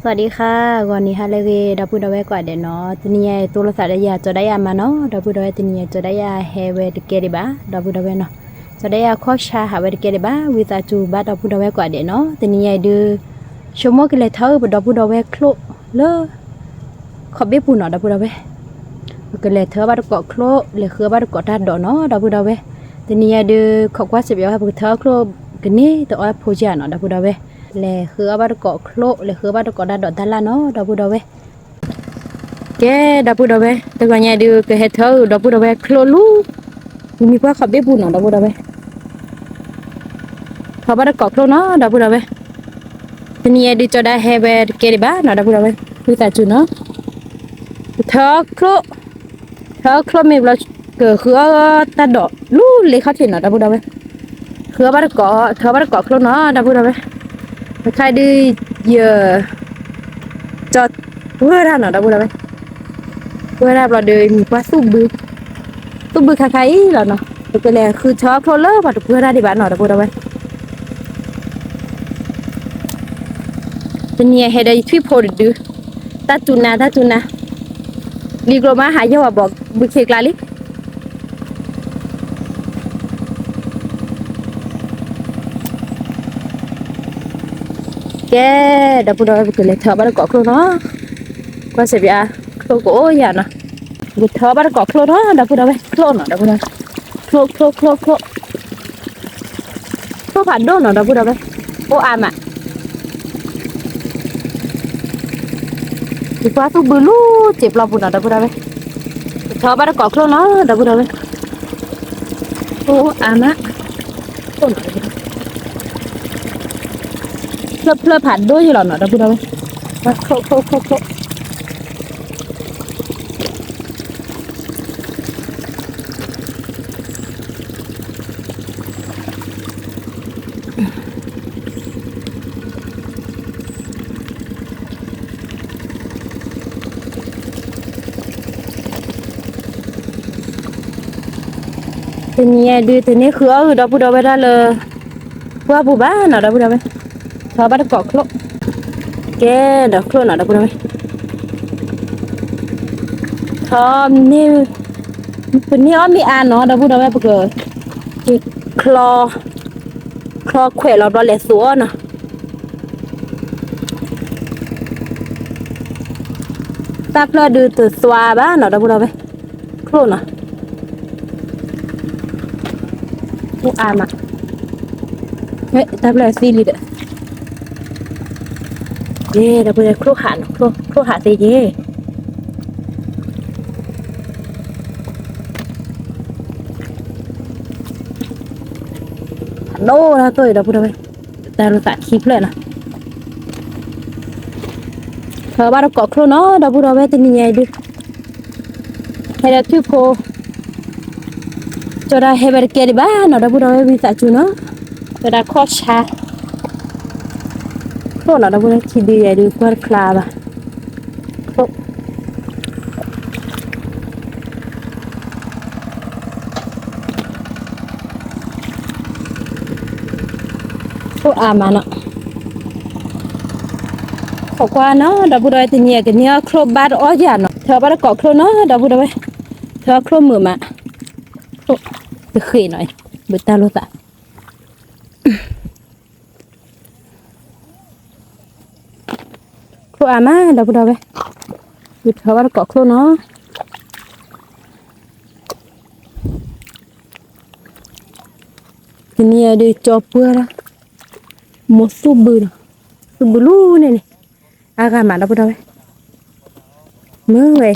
สวัสดีค่ะวันนี้ฮาเลเวดับพูดเอาไว้ก่อนเดี๋ยวเนาะทีนี้ตัวรสารยาจะได้ยามาเนาะดับพูดเอาไว้ทีนี้จะได้ยาเฮเวดเกลิบ้าดับพูดเอาไว้เนาะจะได้ยาข้อชาหาเวดเกลิบ้าวิตาจูบ้าดับพูดเอาไว้ก่อนเดี๋ยวเนาะทีนี้ดูชั่วโมงกันเลยเท่าดับพูดเอาไว้คลุเลอขอบเบี้ยปูเนาะดับพูดเอาไว้กันเลยเท่าบ้าดเกาะคลุเลยคือบ้าดเกาะทัดดอกเนาะดับพูดเอาไว้ทีนี้ดูขอบว่าเสียบยาให้พวกเท่าคลุกันนี่ตัวอ้อยพูดยาเนาะดับพูดเอาไว้เลยคือบ้านเกาะโคลเลยคือบ้านเกาะดัดดอนทันละเนาะดับพูดเอาไว้แกดับพูดเอาไว้แต่ก่อนเนี่ยดูก็เฮ็ดเธอดับพูดเอาไว้โคลลูมีกว่าขับเบี้ยบุญเนาะดับพูดเอาไว้เขาบ้านเกาะโคลเนาะดับพูดเอาไว้ทีนี้ดูจะได้เฮเวดเกลิบ้าเนาะดับพูดเอาไว้คือแต่จุเนาะเธอโคลมีเราเกิดคือตัดดอกลู่เลยเขาเห็นเนาะดับพูดเอาไว้คือบ้านเกาะเธอบ้านเกาะโคลเนาะดับพูดเอาไว้ใครดูเยอะจอดเพื่อท่านเนาะดับพูดเอาไว้เพื่อท่านเราเดินมีว่าตู้บือใครๆเราเนาะตัวแรกคือชอบโคลเลอร์ปัดเพื่อท่านที่บ้านเนาะดับพูดเอาไว้เป็นเนี่ยให้ได้ที่โพดดูตาจุนนะลีกลมาหายว่าบอกบุเคกลาลิแกดับพูดเอาไว้ก็เลยเธอบ้านเกาะโคลเนาะก็เสียบยาโคลโก้ยาเนาะบุเธอบ้านเกาะโคลเนาะดับพูดเอาไว้โคลเนาะดับพูดเอาโคลผ่านโดนเนาะดับพูดเอาไว้โออามอ่ะดีกว่าตู้บือลู่เจ็บเราปุ่นเนาะดับพูดเอาไว้เธอบ้านเกาะโคลเนาะดับพูดเอาไว้โออามอ่ะโคลเนาะเพลอผ่านโดนอยู่หรอเนาะดับพูดเอาไว้โคลทีนี้ดูทีนี้คือดับพูดเอาไว้ได้เลยเพื่อผู้บ้านเนาะดับพูดเอาไว้เธอบ้านเกาะโคลแกดับโคลเนาะดับพูดเอาไว้ทอมนี่เป็นนี่อ้อมีอ่านเนาะดับพูดเอาไว้ปะเกิดคลอแขวเราเราแหลสัวเนาะตาเพลอดูตัวสวาบ้านเนาะดับพูดเอาไว้โคลเนาะผู้อ่านอ่ะเฮ้ยตาเพลอซีรีส์เย่ดับพูดเอาโคลหาเนาะโคลหาเตเย่โน่นะตัวดับพูดเอาไว้แต่เราตัดคลิปเลยนะเธอบ้านเราเกาะโคลเนาะดับพูดเอาไว้ตัวนี้ไงดูให้เราที่โพจะได้ให้บริการบ้านเนาะดับพูดเอาไว้วิสาจุเนาะจะได้ข้อชาโคลเนาะดับพูดเอาคิดดีไงดูกว่าคลาบะโคอามาเนาะขอกว่าเนาะดับพูดเอาไว้ตัวนี้กันเนี่ยโคลบาร์อ้อยาเนาะเธอบ้านเราเกาะโคลเนาะดับพูดเอาไว้เธอโคลมือมาโอ้จะขี้หน่อยเบิดตาลุตะโคอามาดับพูดเอาไว้หยุดเธอบ้านเราเกาะโคลเนาะทีนี้ดูจอบเปื่อละหมดสุบือสุบลูเนี่ยนี่อากาศมาดับพูดเอาไว้มือเว้ย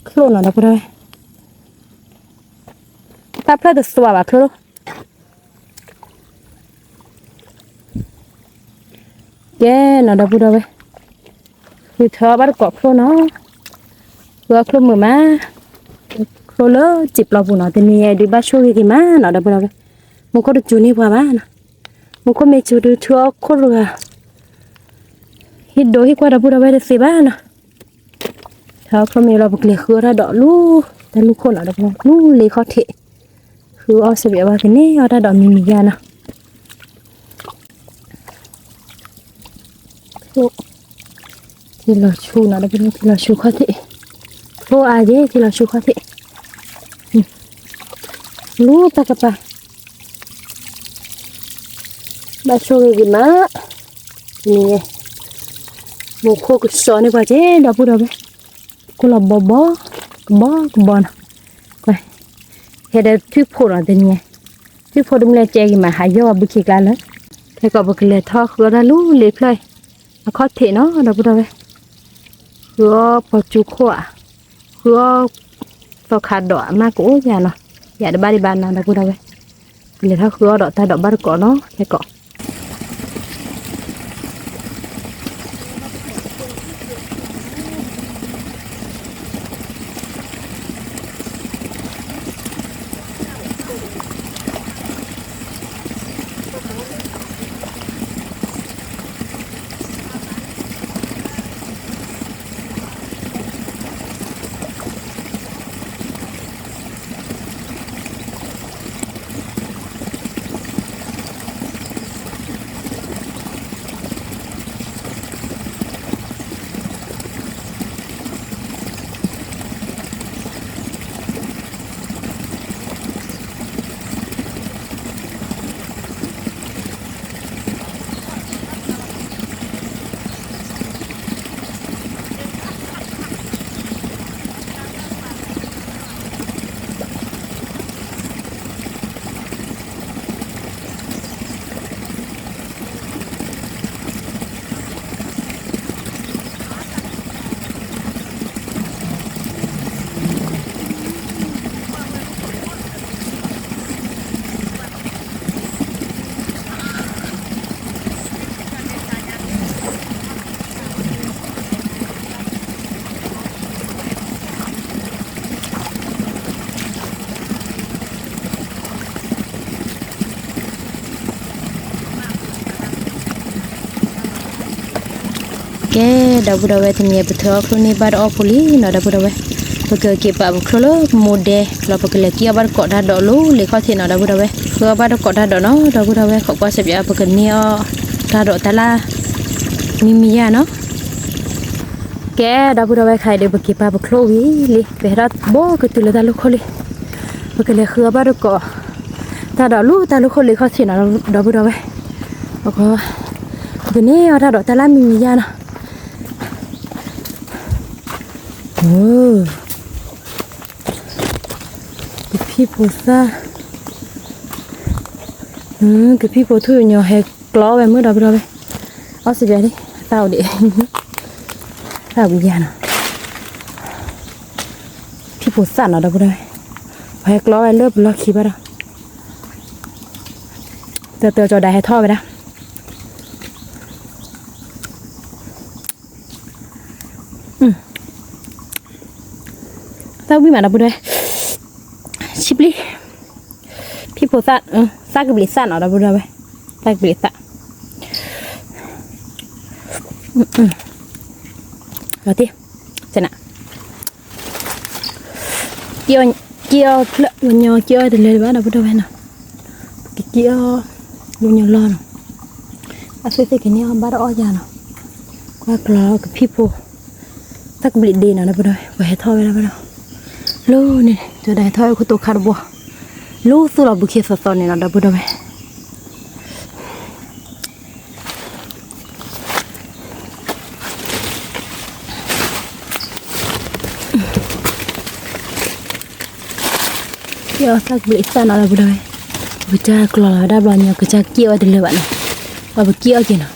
โคลนดับพูดเอาไว้ถ้าเพลดสวาบะโคลแกน่ะดับพูดเอาไว้คือเธอบ้านเกาะโคลเนาะเพื่อโคลมือมาโคลเลอจิบเราปุ่นเนาะแต่เนี่ยดูบ้าช่วยกี่มาเนาะดับพูดเอาไว้มันก็ดูจูนี่กว่าบ้านมันก็ไม่จูดูทั่วโคลเลยฮิตโดฮิกว่าดับพูดเอาไว้เดสิบ้านเนาะเธ เขาก็มีเราบอกเลยคือเราดอกลูกแต่ลูกคนเราดอกลูกเลยเขาเทคือเอาเสียว่ากันนี่เอาได้ดอกมียานะที่เราชูนะเราเป็นที่เราชูเขาเทโอ้อาเย่ที่เราชูเขาเทลูกไปกับไปมาชูกี่มานี่ไงโมโคกุศลนี่ป่ะเจ๊ดอกพูดเอาไปกูหลับบ่นะไปเฮ็ดทุกคนอะไรเนี่ยทุกคนดูแลเจ๊กี่มาหายอบุกกันแล้วแค่ก็บุกเลยทอดก็ได้รู้เลยพลอยมาขอเทเนาะดอกพูดเอาไปคือพอจุกหัวคือต่อขาดดอกมากกูอย่าเนาะอย่าได้บ้านนะดอกพูดเอาไปเลยถ้าคือดอกแต่ดอกบ้านก่อนเนาะแค่ก็แกดาวบุดาวที่มีบุตรครูนี่บาร์ออฟลีนอดาวบุดาวปกติปะบุคลโมเดลเราปกติกี้บาร์กอดดอลูเลี้ยเขาที่นอดาวบุดาวคือบาร์กอดดอเนาะดาวบุดาวเขาก็เสียปกติเนี่ยดาดอตาลามียาเนาะแกดาวบุดาวใครเดี๋ยวปกติปะบุคลวิลีเบรัดโบก็ตุลดาลูกคนลีปกติคือบาร์กอดดอลูตาลูกคนลีเขาที่นอดาวบุดาวแล้วก็ตัวนี้ดาดอตาลามียาเนาะโอ้cái phi phô sa cái phi phô thui nhỏ hè clo về mới đập rồi ở sẽ về đi tao để tao bị già nè phi phô sa nó đập rồi hè clo về lớp lo khí bắt đầu từ cho đại hè thoi về đó tao biết mà đập rồi chip đi people sát sát cái bịch sát nó đâu rồi sát cái bịch sát rồi tiếp xem nào kia nhỏ kia thì lên bán đâu đâu nào cái kia nhỏ lo nào à cái cái này bán đó ra nào qua cái people sát cái bịch đi nào đâu rồi về thôi đâu đâu luนี่จะได้ถอยกูตัวขาดบัวลูสุราบุกเขสตอนนี่นะดับบุดเกี่ยวสักบิสานอะไรบุดบุจากลอดับบอลเนี่ยก็จะเกี่ยวได้เลยบ้านว่าบุเกี่ยวจริงนะ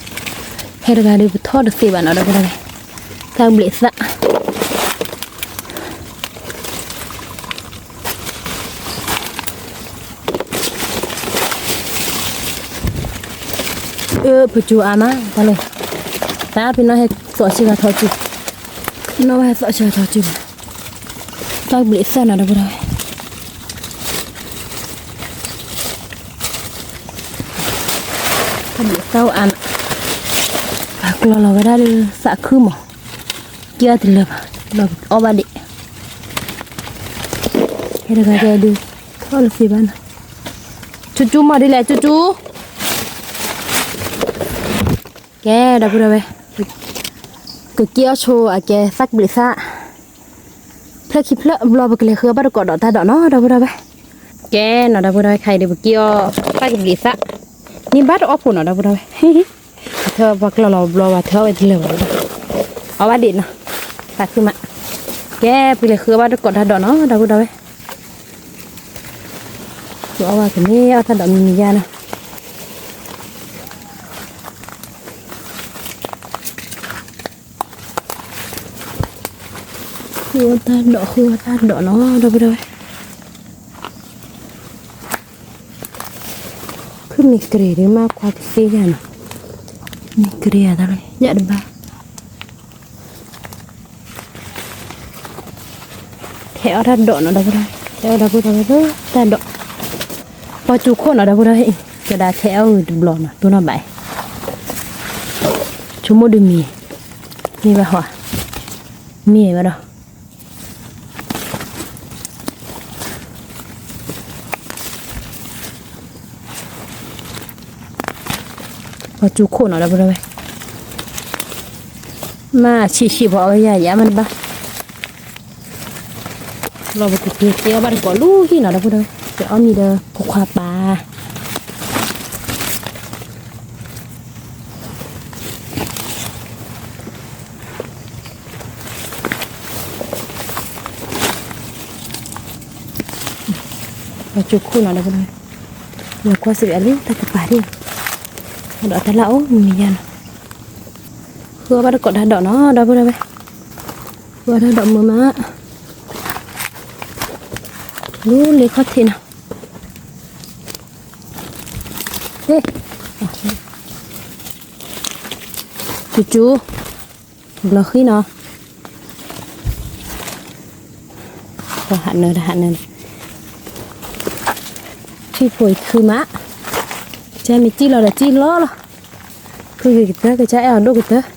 ให้เราได้บุทอดสีบ้านอะไรบุดสักบิสานปัจจุบันมาไปเลยแต่พี่น้องให้สอดชิกาทอดจุน้องให้สอดชิกาทอดจุต้องบลิซ่านะดับได้ทำบลิซ่าอันกลัวเราไม่ได้สักคืนมั้งเกี่ยวติดเลย เราเอาบาดิให้เราใจดูเข้าละสิบ้านจูมาดิแหละจูแกดับเลยก็เกี่ยวโชว์อะแกสักบริษัทเพลคลิปเพลรอไปเลยคือบ้านกอดดอกตาดอกเนาะดับเลยแกเนาะดับเลยใครเดี๋ยวเกี่ยวสักบริษัทนี่บ้านออฟฝุ่นเนาะดับเลยเธอบอกเราว่าเธอไปที่เหลือเอาบ้านดินเนาะตัดขึ้นมาแกไปเลยคือบ้านกอดตาดอกเนาะดับเลยเอาว่าถึงนี่เอาตาดอกมียานะคือตาดอกเนาะดับเลยคือมีเกลียดมากกว่าที่เสียนะมีเกลียดอะไรเยอะบ้าแถวตาดอกเนาะดับเลยแถวดับเลยตาดอกพอจุกคนเนาะดับเลยจะได้แถวดูบลอนตัวน้ำใบชั่วโมงดูมีป่ะหัวมีป่ะเนาะพอจุกคนเนาะดับเลยมาชี้พอเอาใหญ่มันบ้าเราไปติดเตี้ยบ้านก่อลูกที่เนาะดับเลยจะเอามีเด้อพวกควาปลาเราจุกคู่เนาะดับเลยเดี๋ยวควาสิบอะไรตะกปาดิดอกตะเล่ามียันเพื่อบ้านก่อดอกเนาะดับเลยเพื่อดอกมือมารู้เลยเขาทีนะเฮ้จูเราขี้เนาะก็หันเนินที่ป่วยคือมะใช่มีจีเราละจีล้อละคือกิเตอร์ก็ใช้เอาดูกิเตอร์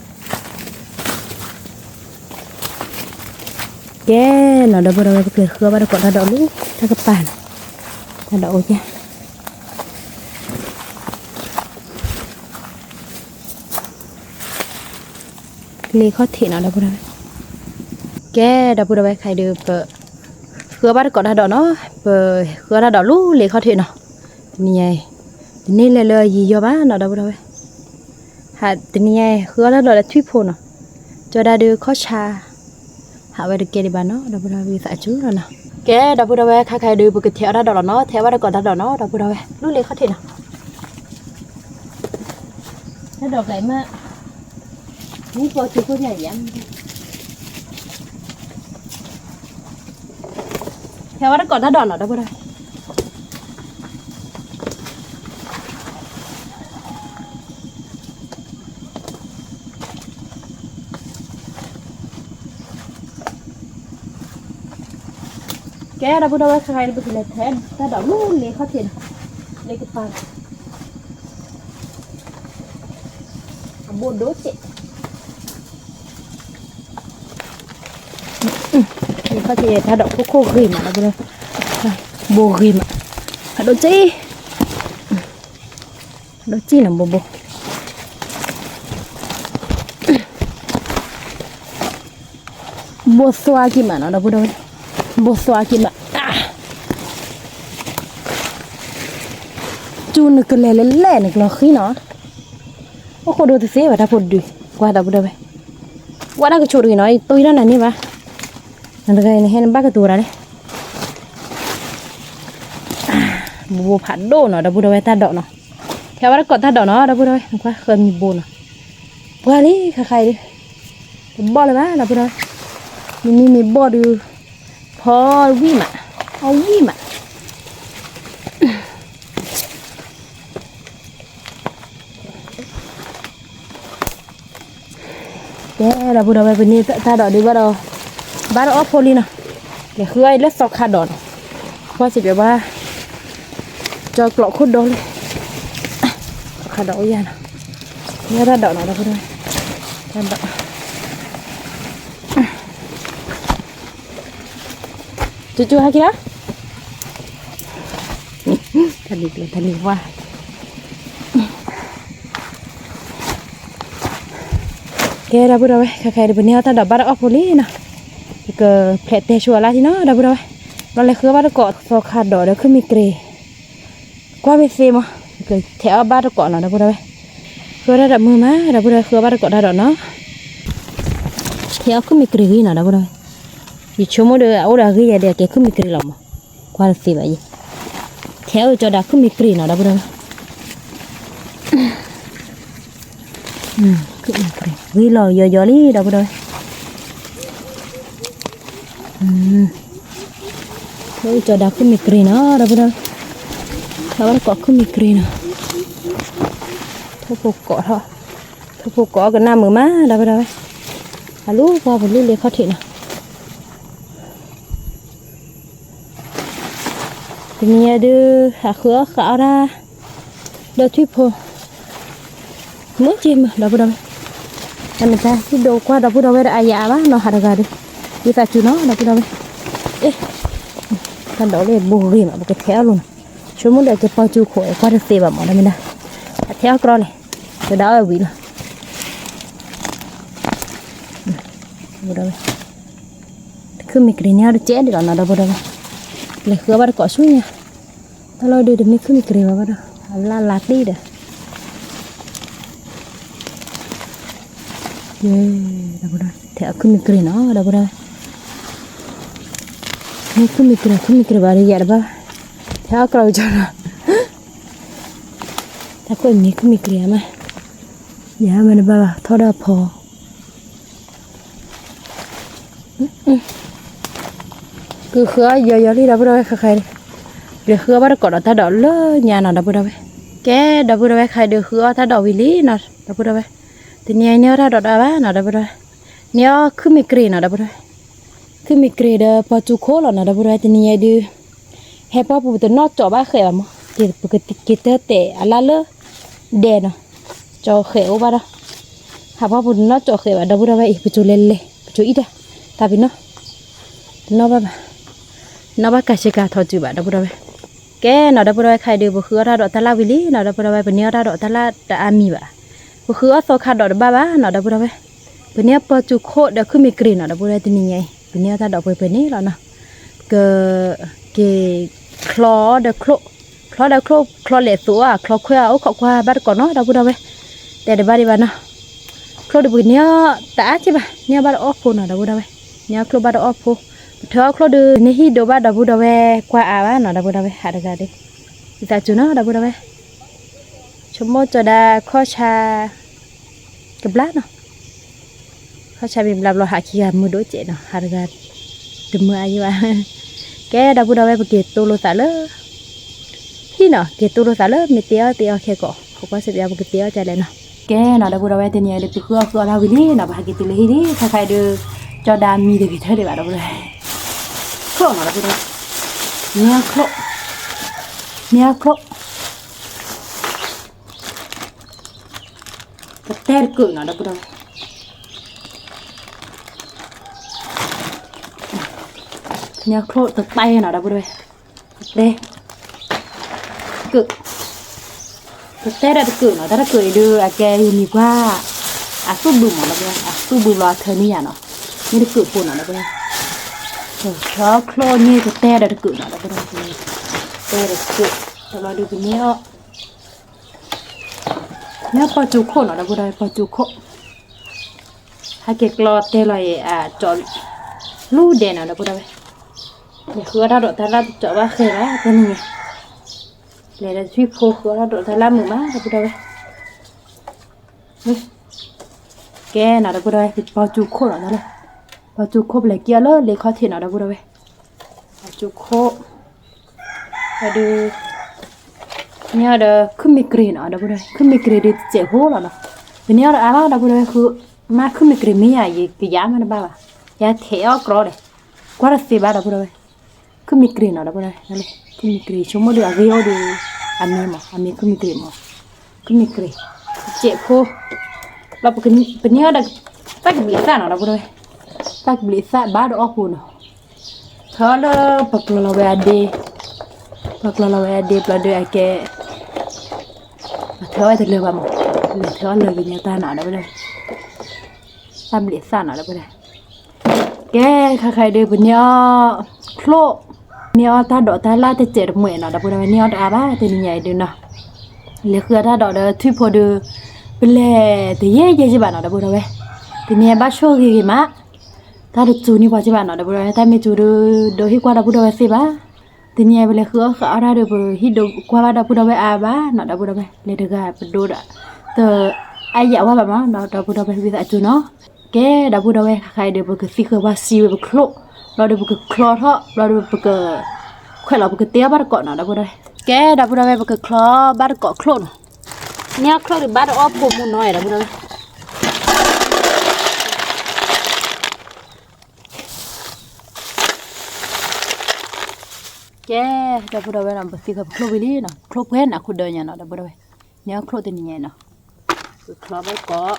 แกเนาะเดี๋ยวเราไปเกลือคือว่าเรากดถ้าดอกลูกถ้ากระป๋านถ้าดอกโอเคเลยข้อถิ่นเนาะเดี๋ยวพูดอะไรแกเดี๋ยวพูดอะไรใครดูเปิดคือว่าเรากดถ้าดอกเนาะเปิดคือถ้าดอกลูกเลยข้อถิ่นเนาะนี่ไงนี่เลยยี่ยอบ้านเนาะเดี๋ยวพูดอะไรหาตัวนี้ไงคือว่าเราดอกละทวิปโพเนาะจะได้ดูข้อชาหาไว้ดูเกลีบ้านเนาะดับเบิลวีสายจู้แล้วนะแกดับเบิลวีใครดูบุกเทียร์ได้ดอกเนาะเทียร์ว่าได้ก่อนได้ดอกเนาะดับเบิลวีรู้เลยเขาเทียร์ได้ดอกไหนมานี่พอจุดเขาใหญ่ยังเทียร์ว่าได้ก่อนได้ดอกเนาะดับเบิลวีแกเราพูดว่าใครเราไปเลยแทนแต่ดอกลูกเลี้ยเขาเทียนเลี้ยกปลาบัวโดดเจ๊เลี้ยเขาเทียนถ้าดอกโค้กรีมาเราไปเลยบัวรีมาโดดเจ๊น่ะบัวสวากิมาเนาะเราพูดว่าบัวสวากิมาจูนก็เล่นึกเราขี้เนาะโอ้โหดูสิว่าถ้าพูดดูว่าดับได้ไหมว่าได้ก็โชว์ดูหน่อยตัวนั้นนี่วะนั่นก็เห็นบ้ากตัวอะไรบัวผัดโดเนาะดับได้ไหมตาดอกเนาะแค่ว่าได้กดตาดอกเนาะดับได้ไหมว่าเคยมีบัวเนาะว่านี่ใครดิบ่เลยมั้ยดับได้มีบ่ดูพอวิ่งมาเอาวิ่งมาแกเราพูดเอาไปเป็นนี่ถ้าดอกดีว่าเราบ้านเราออฟโพลีนะเดี๋ยวคือไอ้เล็กสอกขาดดอกว่าสิแบบว่าจอกหลอกคุดดอกเลยขาดดอกยานะเนี่ยถ้าดอกหน่อยเราพูดด้วยถ้าดอก จู่ๆให้กินนะทันดีเลยทันดีว่าแกดับบุระเว้ยใครๆเดี๋ยวนี้ถ้าดับบ้านออกพอลี่นะก็แผลเตะชัวร์ละทีเนาะดับบุระเว้ยเราเลยคือบ้านเกาะโซคาดดอกเดี๋ยวขึ้นมีเกรกว่าไม่เซมอ่ะก็แถวบ้านเกาะเนาะดับบุระเว้ยคือได้ดับมือมาดับบุระคือบ้านเกาะได้ดอกเนาะแถวขึ้นมีเกรกี่เนาะดับบุระเว้ยยี่ชั่วโมงเดียวเอาได้กี่เดียวแกขึ้นมีเกรหรอมั้งกว่าเซมอ่ะยี่แถวจะได้ขึ้นมีเกรเนาะดับบุระขึ้นมีเกรวิ่งลอยย่อๆนี่ดับบุระBây giờ đã có micri nó rồi bây giờ nó có micri nè thôi phục cỏ cái nam mờ má rồi bây giờ lú qua một lú lấy khó thị nè thì nghe đưa hạ khứa khảo ra đưa thuyết phô mới chim rồi bây giờ anh mình ta cái đồ qua đó bây giờ ai dạ bá nó hạt gà đi đi ta chú nó rồi bây giờท่านดอกเลยบูรีมาบุกแถวลุนชั่วโมงเดียวจะพอจูข่อยกว่าจะเสียแบบหมดแล้วมั้ยนะแถวกรอเลยจะดาวเอาวิ่งละบุได้คือมีกลิ่นเนี่ยเจ๊ดีกว่านะบุได้เลยคือว่าเกาะช่วยเนี่ยถ้าเราดูเดี๋ยวไม่คือมีกลิ่นมาบ้างลาลาดีเด้อเย้บุได้แถวคือมีกลิ่นเนาะบุได้นี่คือมีกระบาดใหญ่บ้าแถวกระจกถ้าคนนี้คือมีกระไหมอย่ามันบ้าทอดพอคือเครือเยอะๆที่ดับเบิลได้ใครเดี๋ยวเครือบ้านก่อนเราถ้าดอกเลื่อยยาหน่อยดับเบิลได้แกดับเบิลได้ใครเดี๋ยวเครือถ้าดอกวิลลี่หน่อยดับเบิลได้ทีนี้เนี่ยถ้าดอกได้บ้าหน่อยดับเบิลได้เนี่ยคือมีกระหน่อยดับเบิลได้คือมีเกรดพอจูโคหรอนะดับเบิลตัวนี้ดูเฮปปุ๊บตัวนอจ่อบ้าเขยมั้งที่ปกติกิเตอร์เตะอะไรเลยเด่นจ่อเขยบ้าละหาปุ๊บนอจ่อเขยบ้าดับเบิลอีกปัจจุเล่นปัจจุอีเด้แต่พี่นอบ้ากัชกาทอจูบ้าดับเบิลแกนอดับเบิลใครดูบุคือราดอตลาวิลีนอดับเบิลเป็นเนื้อราดอตลาตอามีบ้าบุคือโซคาดอบ้านอดับเบิลเป็นเนื้อพอจูโคเดี๋ยวคือมีเกรนอดับเบิลตัวนี้ไงเป็นเนี่ยถ้าดอกเป็นนี่แล้วนะเกคลอเดคลอเหล็กตัวคลอขั้วเอาขั้วบ้านก่อนเนาะเราพูดเอาไว้แต่เดี๋ยวบ้านดีบ้านนะคลอเดี๋ยวเนี่ยตาใช่ปะเนี่ยบ้านออฟพูน่ะเราพูดเอาไว้เนี่ยคลอบ้านออฟพูเธอคลอเดี๋ยวนี่ฮิโดบ้านเราพูดเอาไว้กว่าอาบ้านเนาะเราพูดเอาไว้หาได้กันดิแต่จุดเนาะเราพูดเอาไว้ชมโมจะได้ข้อชากับล้านเนาะเขาใช้เป็นแบบเราหาขี้กันมือด้วยเจ๊เนาะหากันถึงมืออายุอ่ะแกดับบุดเอาไว้ไปเก็บตัวโลสาเลอที่เนาะเก็บตัวโลสาเลอมีเตี้ยแค่ก่อเขาก็เสียบยาบุกเตี้ยใจเลยเนาะแกเนาะดับบุดเอาไว้ตัวนี้เด็กไปคือเราวินี่เนาะไปหาเก็บตัวเลยที่นี่ใครๆดูจอดานมีเด็กเธอเดี๋ยวดับบุดเลยโครเนาะดับบุดเนี่ยโครก็เตะเกินเนาะดับบุดเนี่ยโคตรตึกไปหน่อยดับด้วยเด้กึกเต้ได้กึกหน่อยถ้าเกิดดูแกอยู่นี่ว่าสู้บึ้มหน่อยดับด้วยสู้บึ้มรอเธอนี่อย่างเนาะนี่ได้กึกปุ่นหน่อยดับด้วยเพราะโคลนี่ก็เต้ได้กึกหน่อยดับด้วยเต้ได้กึกแต่เราดูเป็นเนี่ยพอจุโคหน่อยดับด้วยพอจุโคถ้าเกิดกลอเต้ลอยจอลู่เด่นหน่อยดับด้วยเนี่ยคือเราโดดทาราจะว่าเคยไหมเป็นยังไงเลยเราช่วยโพคือเราโดดทาราหมู่ม้าเราไปดูเลยแกน่ะเราไปดูเลยพอจุโคหน่อยนั่นเลยพอจุโคเลยเกี่ยวเลยข้อเทียนเราไปดูเลยพอจุโคไปดูเนี่ยเดี๋ยวขึ้นมีกรีนเราไปดูขึ้นมีกรีนเจ็บหัวเราเป็นเนี่ยเราไปดูคือมาขึ้นมีกรีนไม่ใหญ่กี่ยามันบ้างยาเทอะกรอเลยกว่าสิบาทเราไปดูคือมีกรีนอะไรบ้างนั่นเลยคือมีกรีนชั่วโมงเดียววิโอดูอันนี้คือมีกรีนมั้งคือมีกรีนเจ็บหัวเราเป็นเนี่ยเด็กตักบิลิซ่าเนาะเราไปดูตักบิลิซ่าบ้าดออกหัวเนาะ Kalau pakai lawan ade peladu ake tháo ai thật lừa bà một tháo lừa vì nhà ta nào đó bây giờ tam liệt san nào đó bây giờ cái khai đưa bên nhau klo nhau ta đọ ta la ta chết được mẹ nào đó bây giờ nhau đã ba thì nhảy được nào liệt khơi ta đọ được thui phô được bên lề thì dễ bạn nào đó bây giờ thì nhà ba show gì mà ta được chú ni qua chứ bạn nào đó bây giờ ta mới chú được đôi khi qua đó bây giờ xí ba thì nhà bây giờ khứa khở ra được hít được qua đó bây giờ ba nào đó bây giờ lấy được cái đồ đó từ ai dạo qua bà nó đó bây giờ bây giờ chú nó cái đó bây giờ khai được cái xí khứa ba xí với kloเราดูบุกคลอทอเราดูบุกข่อยเราบุกเตี้ยบ้านเกาะเนาะได้บ่ได้แกได้บ่ได้บุกคลอบ้านเกาะคลอเนี่ยคลอหรือบ้านอ้อผมน้อยได้บ่ได้แกได้บ่ได้นำไปสิกับคลอวิลีเนาะคลอเพิ่นน่ะคุณเดินเนี่ยเนาะได้บ่ได้เนี่ยคลอตัวนี้เนาะคลอบ้านเกาะ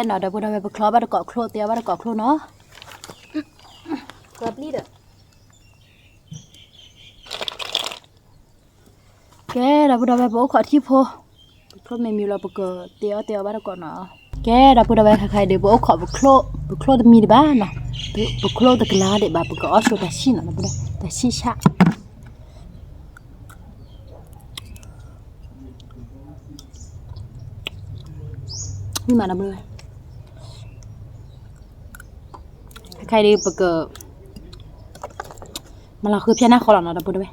เนาะเดี๋ยวพวกเราไปคลอบ้านเกาะโคลเตียบ้านเกาะโคลเนาะกลับลีดอ่ะแกเดี๋ยวพวกเราไปโบขอที่โพโคลไม่มีเราไปเกาะเตียบ้านเกาะเนาะแกเดี๋ยวพวกเราไปใครเดี๋ยวโบขอไปโคลจะมีบ้านเนาะไปโคลตะกลาเดี๋ยวบ้านไปเกาะออสโตรเลียเนาะพวกเราแต่ชิชะนี่มานะพวกเราใครดีปะเกอมันเราคือเพี้ยนหน้าคอหลังเนาะดับเบิลด้วย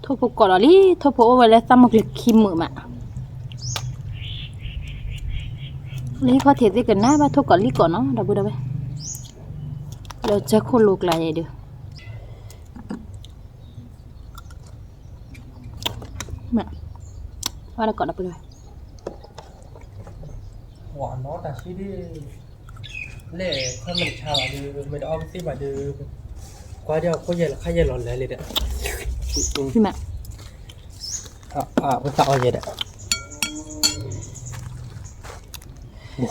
ทุบปกกอดอะไรทุบปกเอาไว้แล้วซ้ำมาเกลือคิมมือมานี่พอเทียบกันนะว่าทุบก่อนรีก่อนเนาะดับเบิลด้วยเราจะคนลูกลายเดียวว่าเราก่อนเราไปเลยหวานเนาะแต่ที่นี่เล่ถ้ามันชาดื้อไม่ได้เอาไปสิมาดื้อกว่าเดียวก็เย็นละค่าเย็นร้อนเลยเนี่ยพี่แม่ภาษาอะไรเนี่ย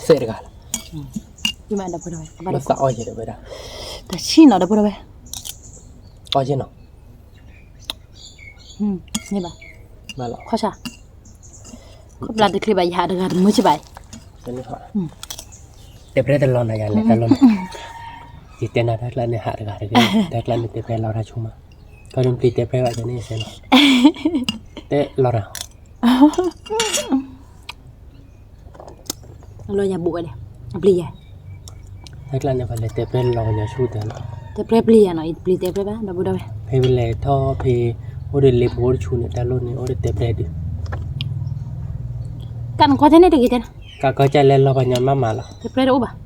เสร็จกันพี่แม่เราไปเลยภาษาอะไรเนี่ยไปได้แต่ชี้เนาะเราไปเลยอะไรเนาะนี่ป่ะมาหรอข้อชาก็ปลาตะคริบใบหาดกันมือชิบใบเป็นนี่ค่ะเตะเพลตลอดนะยันเลยตลอดจิตเตน่าทักลันเนี่ยหาดกันเลยทักลันเตะเพลเราได้ชุ่มก็ยังปลีเตะเพลว่าจะนี่เสร็จเตะเราละเราอย่าบุกเลยปลีทักลันเนี่ยพอเลยเตะเพลเราจะชูเตะเนาะเตะเพลปลีอ่ะเนาะปลีเตะเพลป่ะดับบุได้ไหมเพลเลยท่อเพลโอเดลิบโอเดชูเนี่ยแต่รุ่นนี้โอเดเตะเพลดิกันข้อเท่านี้ได้กี่เท่าkakak jalan lo banyak mama lah. Tepre ada ubah.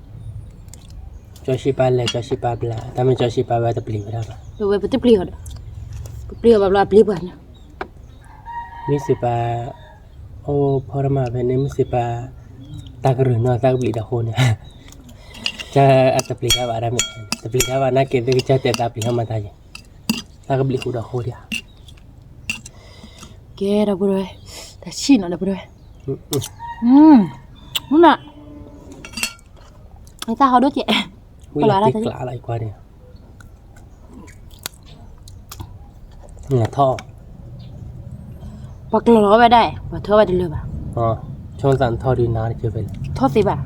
Joshi pala, tapi joshi pala tu beli berapa? Dua betul beli ada. Beli apa beli banyak. Mesti pa, oh pernah apa ni mesti pa tak kerana tak beli dah hone. Cak atau beli apa ada mesti. Beli apa nak kita kita tak beli sama saja. Tak beli sudah hone dia. Kera bro, dah Cina dah bro. Đúng nè người ta họ đốt vậy có loại lạ lại qua đi nhà thọ bạc lò về đây và thưa về đi lừa bà trong dàn thọ đi nào để chơi về thọ gì bà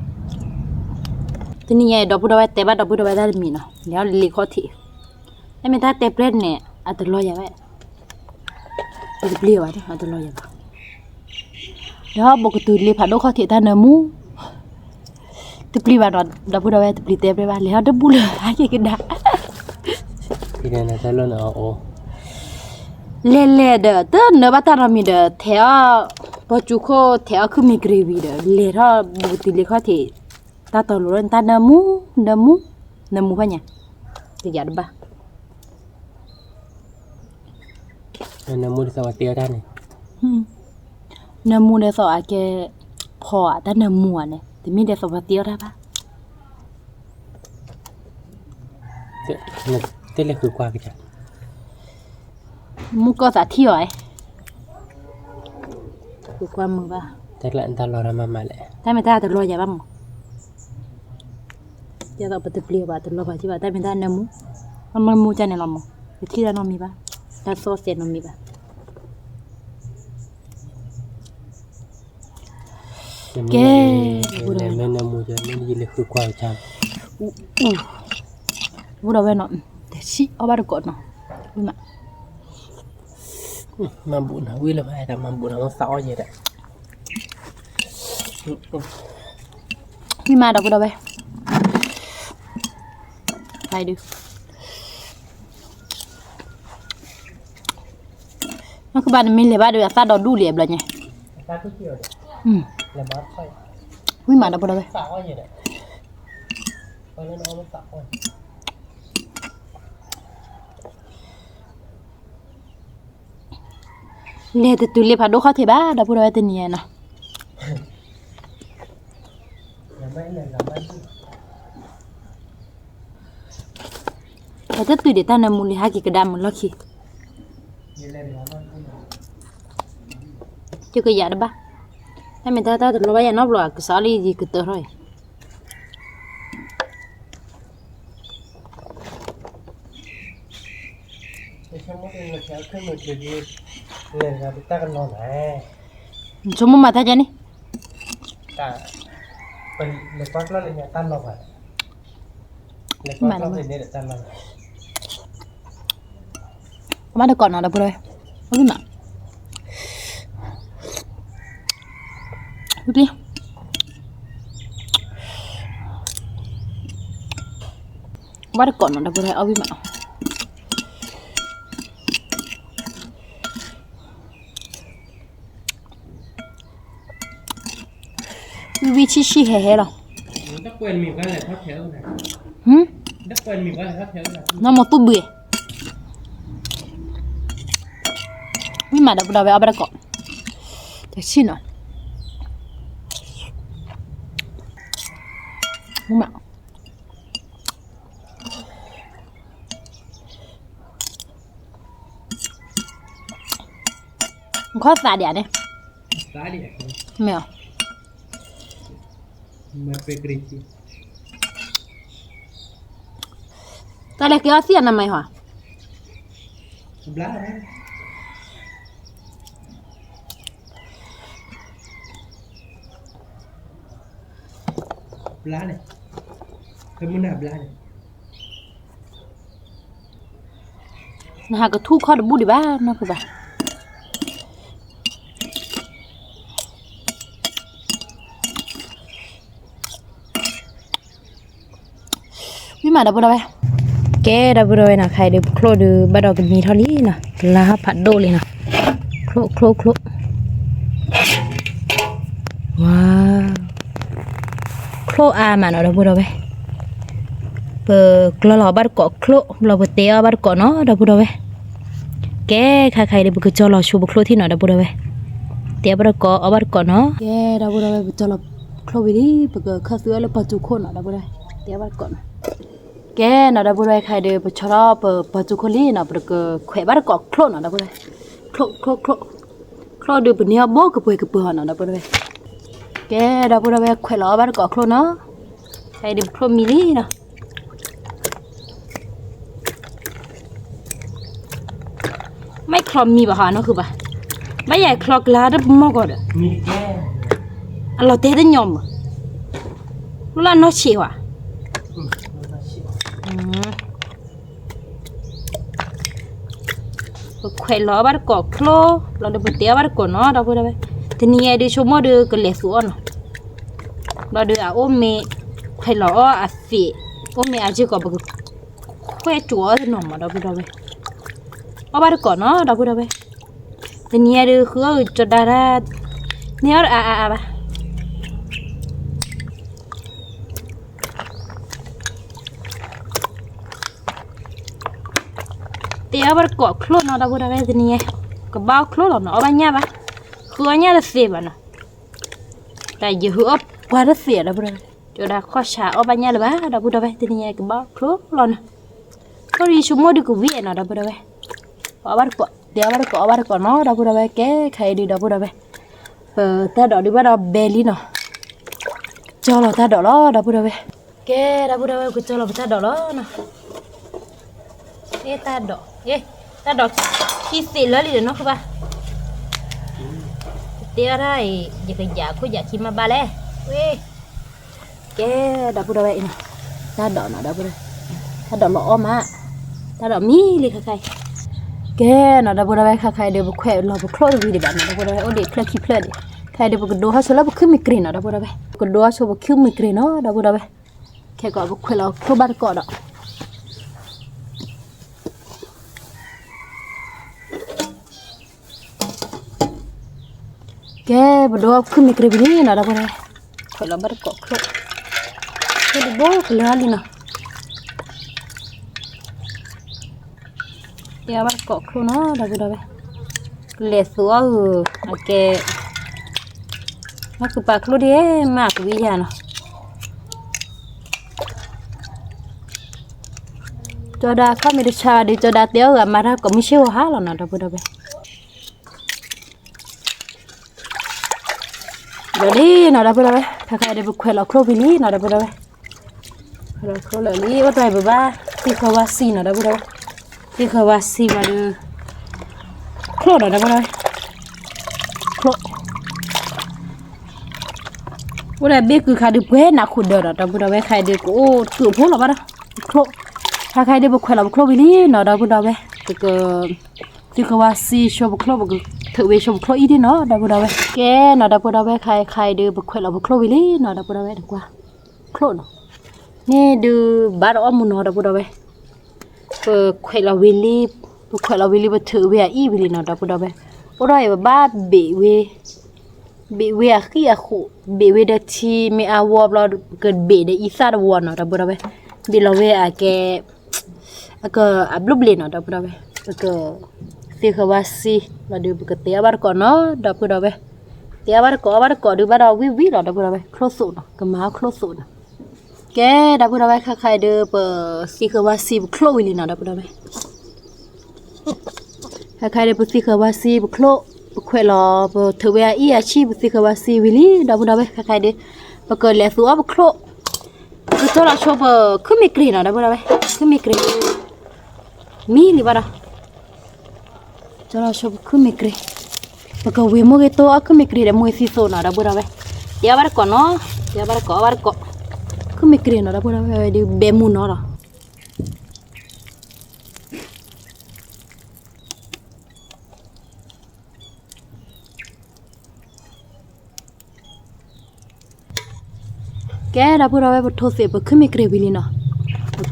thì như đọc bút té bà đọc bút ra mình nó nếu lì khó thị em người ta té lên nè à từ lo vậy từ bìa vậy à từ lo vậy đó bộ cái túi li phải đâu khó thị ta nở mũ tập li vào đó đập bút đầu tập li tép vào lấy đập bút lửa cái đá thì này là sao luôn ở lê đỡ tớ nở bắt ta làm gì đỡ theo bao chú khô theo cứ mi gravy đỡ lê đó bộ túi li khó thị ta tao luôn ta nở mũ phải nhỉ thì giả được ba nở mũ đi sao tia ra này เนื้อหมูเดซออาแกพอแต่เนื้อหมูเนี่ยแต่มีเดซอปาเตียวได้ปะ thế là khử qua cái chả หมูก็สาเที่ยวไอ้คือความมือป่ะ thế là anh ta lo ra mà lại ถ้าไม่ได้แต่รออย่าบ้างอย่าต้องไปตึกเปลี่ยวป่ะตึกรอป่ะที่ว่าแต่ไม่ได้เนื้อหมูมันหมูจะเนี่ยเราหมูที่เรานมีป่ะแล้วโซเซนมีป่ะ cái này mình mua cho nên gì là khử qua chả พูดเอาไว้เนาะแต่ชิเอาบ้านก่อนเนาะดูมา mà buồn hả quý là phải làm mà buồn hả nó sao vậy đấy พี่มาเดี๋ยวพูดเอาไว้ไปดูมันคือบ้านมีเลยบ้านเดือดซาดอดูเหลี่ยมเลยไง ta cứ kiểu đấy là bát thôi พี่มาเดี๋ยวพูดเอาไว้ sao vậy đấy coi nó sao rồi เลยแต่ตุเลียพาดูเขาเถอะบ้าเดี๋ยวพูดเอาไว้ตัวนี้เนาะ làm mấy này làm mấyแต่ถ้าตุเดียตานามูลหากี่กระดามมันล็อกขี้ gì lên làm mấy เจ้าก็อยากได้บ้าถ้าไม่ได้แต่เราไว้ยังนอกหรอกก็สาลีดีก็เตอร์เลย cái xong mất là kéoขึ้นมาคือเนี่ยครับตากันนอนแหละ สมมติมาท่าจะนี่ ตาเป็นเล็กปักแล้วเนี่ยตั้นนอนเล็กปักแล้วเนี่ยตั้นนอน มาเดี๋ยวก่อนเนาะเดี๋ยวพูดเอาไว้เอาดูหน่ะดูดิมาเดี๋ยวก่อนเนาะเดี๋ยวพูดเอาไว้เอาวิมาวิชิชิเฮ่ๆหรอ đất quen mình cái này thoát theo này หืม đất quen mình cái này thoát theo này น้ำมันตุ้บเบื่อวิมาเดี๋ยวพูดเอาไว้เอาไปก่อนจะชิมหน่อยวิมามันข้อสาเดียวเนี่ย giá đi ไม่เอา mà về cái gì ตอนแรกก็เสียน้ำไหมหรอ lá đấy lá này cái muốn nạp lá này นะฮะก็ทุกข้อดบูดีบ้านะคือบ้าวิมาดับบูดเอาไว้แกดับบูดเอาไว้นะใครเดี๋ยวโคลดูบัดดอกมีเท่านี้นะลาผัดโดเลยนะโคลโคลโคลว้าวโคลอามาเนาะดับบูดเอาไว้เปิดกลอบัดเกาะโคลเราเปิดเตะบัดเกาะเนาะดับบูดเอาไว้แกใครเดี๋ยวบุกจอลชูบุกโคลที่หน่อยดับบูดเอาไว้เตะบัดเกาะเอาบัดเกาะเนาะแกดับบูดเอาไว้บุกจอลโคลวิธีบุกข้าซื้อแล้วปัจจุบันเนาะดับบูดเอาไว้เตะบัดเกาะแกน่ะดับบูดเอาไว้ใครเดี๋ยวบุกชอบปัจจุบันนี้เนาะบุกแขวบัดเกาะโคลเนาะดับบูดเอาไว้โคลโคลโคลโคลเดี๋ยวปุ่นเนี่ยโบกกับเปื่อยเนาะดับบูดเอาไว้แกดับบูดเอาไว้แขวล้อบัดเกาะโคลเนาะใครเดี๋ยวโคลมิลี่เนาะไม่คลอมมีป่ะฮะเนาะคือป่ะไม่ใหญ่คลอกลาได้มากกว่าเด้อ มีแก้ เราเตะได้ยอมอ่ะรู้ละเนาะเชียวอ่ะแขวนล้อบัดกอกโคลเราเดี๋ยวไปเตะบัดก่อนเนาะเราพูดได้ไหมทีนี้เดี๋ยวชั่วโมงเดียวก็เหลือส่วนเราเดี๋ยวโอ้เมแขวนล้ออ่ะสิโอ้เมอาจจะก็แบบแขวนจั่วหน่อมาเราพูดได้ไหมเอาบัดก่อนเนาะเราพูดได้ไหมทีนี้เดี๋ยวคือจะได้เนี่ยป่ะเตะบัดเกาะโคลนเอาได้บุได้เวทีนี้ก็บ้าโคลนเนาะเอาไปเนี่ยปะโค khứa nhá là xì bà nó tại giờ hứa qua rất xì đó bữa đây chỗ đã khó xả ở bên nhà là bá đó bữa đây thì nhà cái bao khứa lon có đi xuống mua đi của viện nó đó bữa đây ở bắt cọ nó đó bữa đây cái khay đi đó bữa đây ta đỏ đi bắt đầu belly nó cho là ta đỏ đó bữa đây cái đó bữa đây cứ cho là ta đỏ đó nè ta đỏ khi xì lớn đi nó không ba tia đây giờ cái giả của giả chim ba lẽ cái đó bữa đây nè ta đỏ nó đó bữa đây ta đỏ lọ mà ta đỏ mi đi khai cái nó đó bữa đây khai đều khỏe lo bữa khôi vì để bạn nó bữa đây ở để khai kịp lên khai đều bữa đồ hết số là bữa khơi mực nó đó bữa đây bữa đồ số bữa khơi mực nó đó bữa đây khai gọi bữa khỏe lo khâu bắt cọ đó cái bữa đồ khơi mực này nó đó bữa đây khỏe lo bắt cọ khâu cái đồ bố khỏe lo đi nào ya bắt cọ khâu nó đó bữa đây lẹ xuống cái nó cứ bạc luôn đi mà cứ bây giờ nó cho đã không được xa đi cho đã tiêu rồi mà ra có mấy siêu há là nó đâu bữa đâu rồi đi nó đâu bữa đâu khai để bực khỏe là khâu vili nó đâu bữa đâu rồi khâu là đi bắt tay bữa ba thì khâu ba xì nó đâu bữa đâu thì khâu ba xì mà được khâu nó đâu bữa đâu khâu bữa nay biết cứ khai được quế nãy khụt được rồi bữa nay khai được ô tự phố là bắt đó khô khai được bữa khai là bữa khô vì lý nó đâu bữa nay thì cái hoa si cho bữa khô bữa thử về cho bữa khô ít đi nó đâu bữa nay cái nó đâu bữa nay khai được bữa khai là bữa khô vì lý nó đâu bữa nay được qua khô nó nè được bắt ở muốn nó đâu bữa nay bữa khai là vì lý bữa thử về ít vì lý nó đâu bữa nay bữa nay ba bị về khi khổ bị về được thì mình ao vào gần bị để ít sao vào nó đó bữa đây bị lo về cái blue blend nó đó bữa đây cái thì cái vasi là được cái tia bắt cỏ nó đó bữa đây tia bắt cỏ được bắt đầu vi nó đó bữa đây close nó cái máu close nó cái đó bữa đây khai được thì cái vasi close nó đó bữa đây khai được thì cái vasi close khỏe lo thử về ý chi bữa tiệc bữa xì vili đó bữa đó khai đi bữa cờ lẹ xuống bữa khô bữa cho là cho bữa cứ mì kri nó đó bữa đó cứ mì kri mi đi vào đó cho là cho cứ mì kri bữa cờ về mua cái tô cứ mì kri để mua xì xô nó đó bữa đó giờ bắt cỏ nó giờ bắt cỏ cứ mì kri nó đó bữa đó đi bê mu nó đó cái đó bữa đó bữa thô sẽ bữa khơi kề vì nó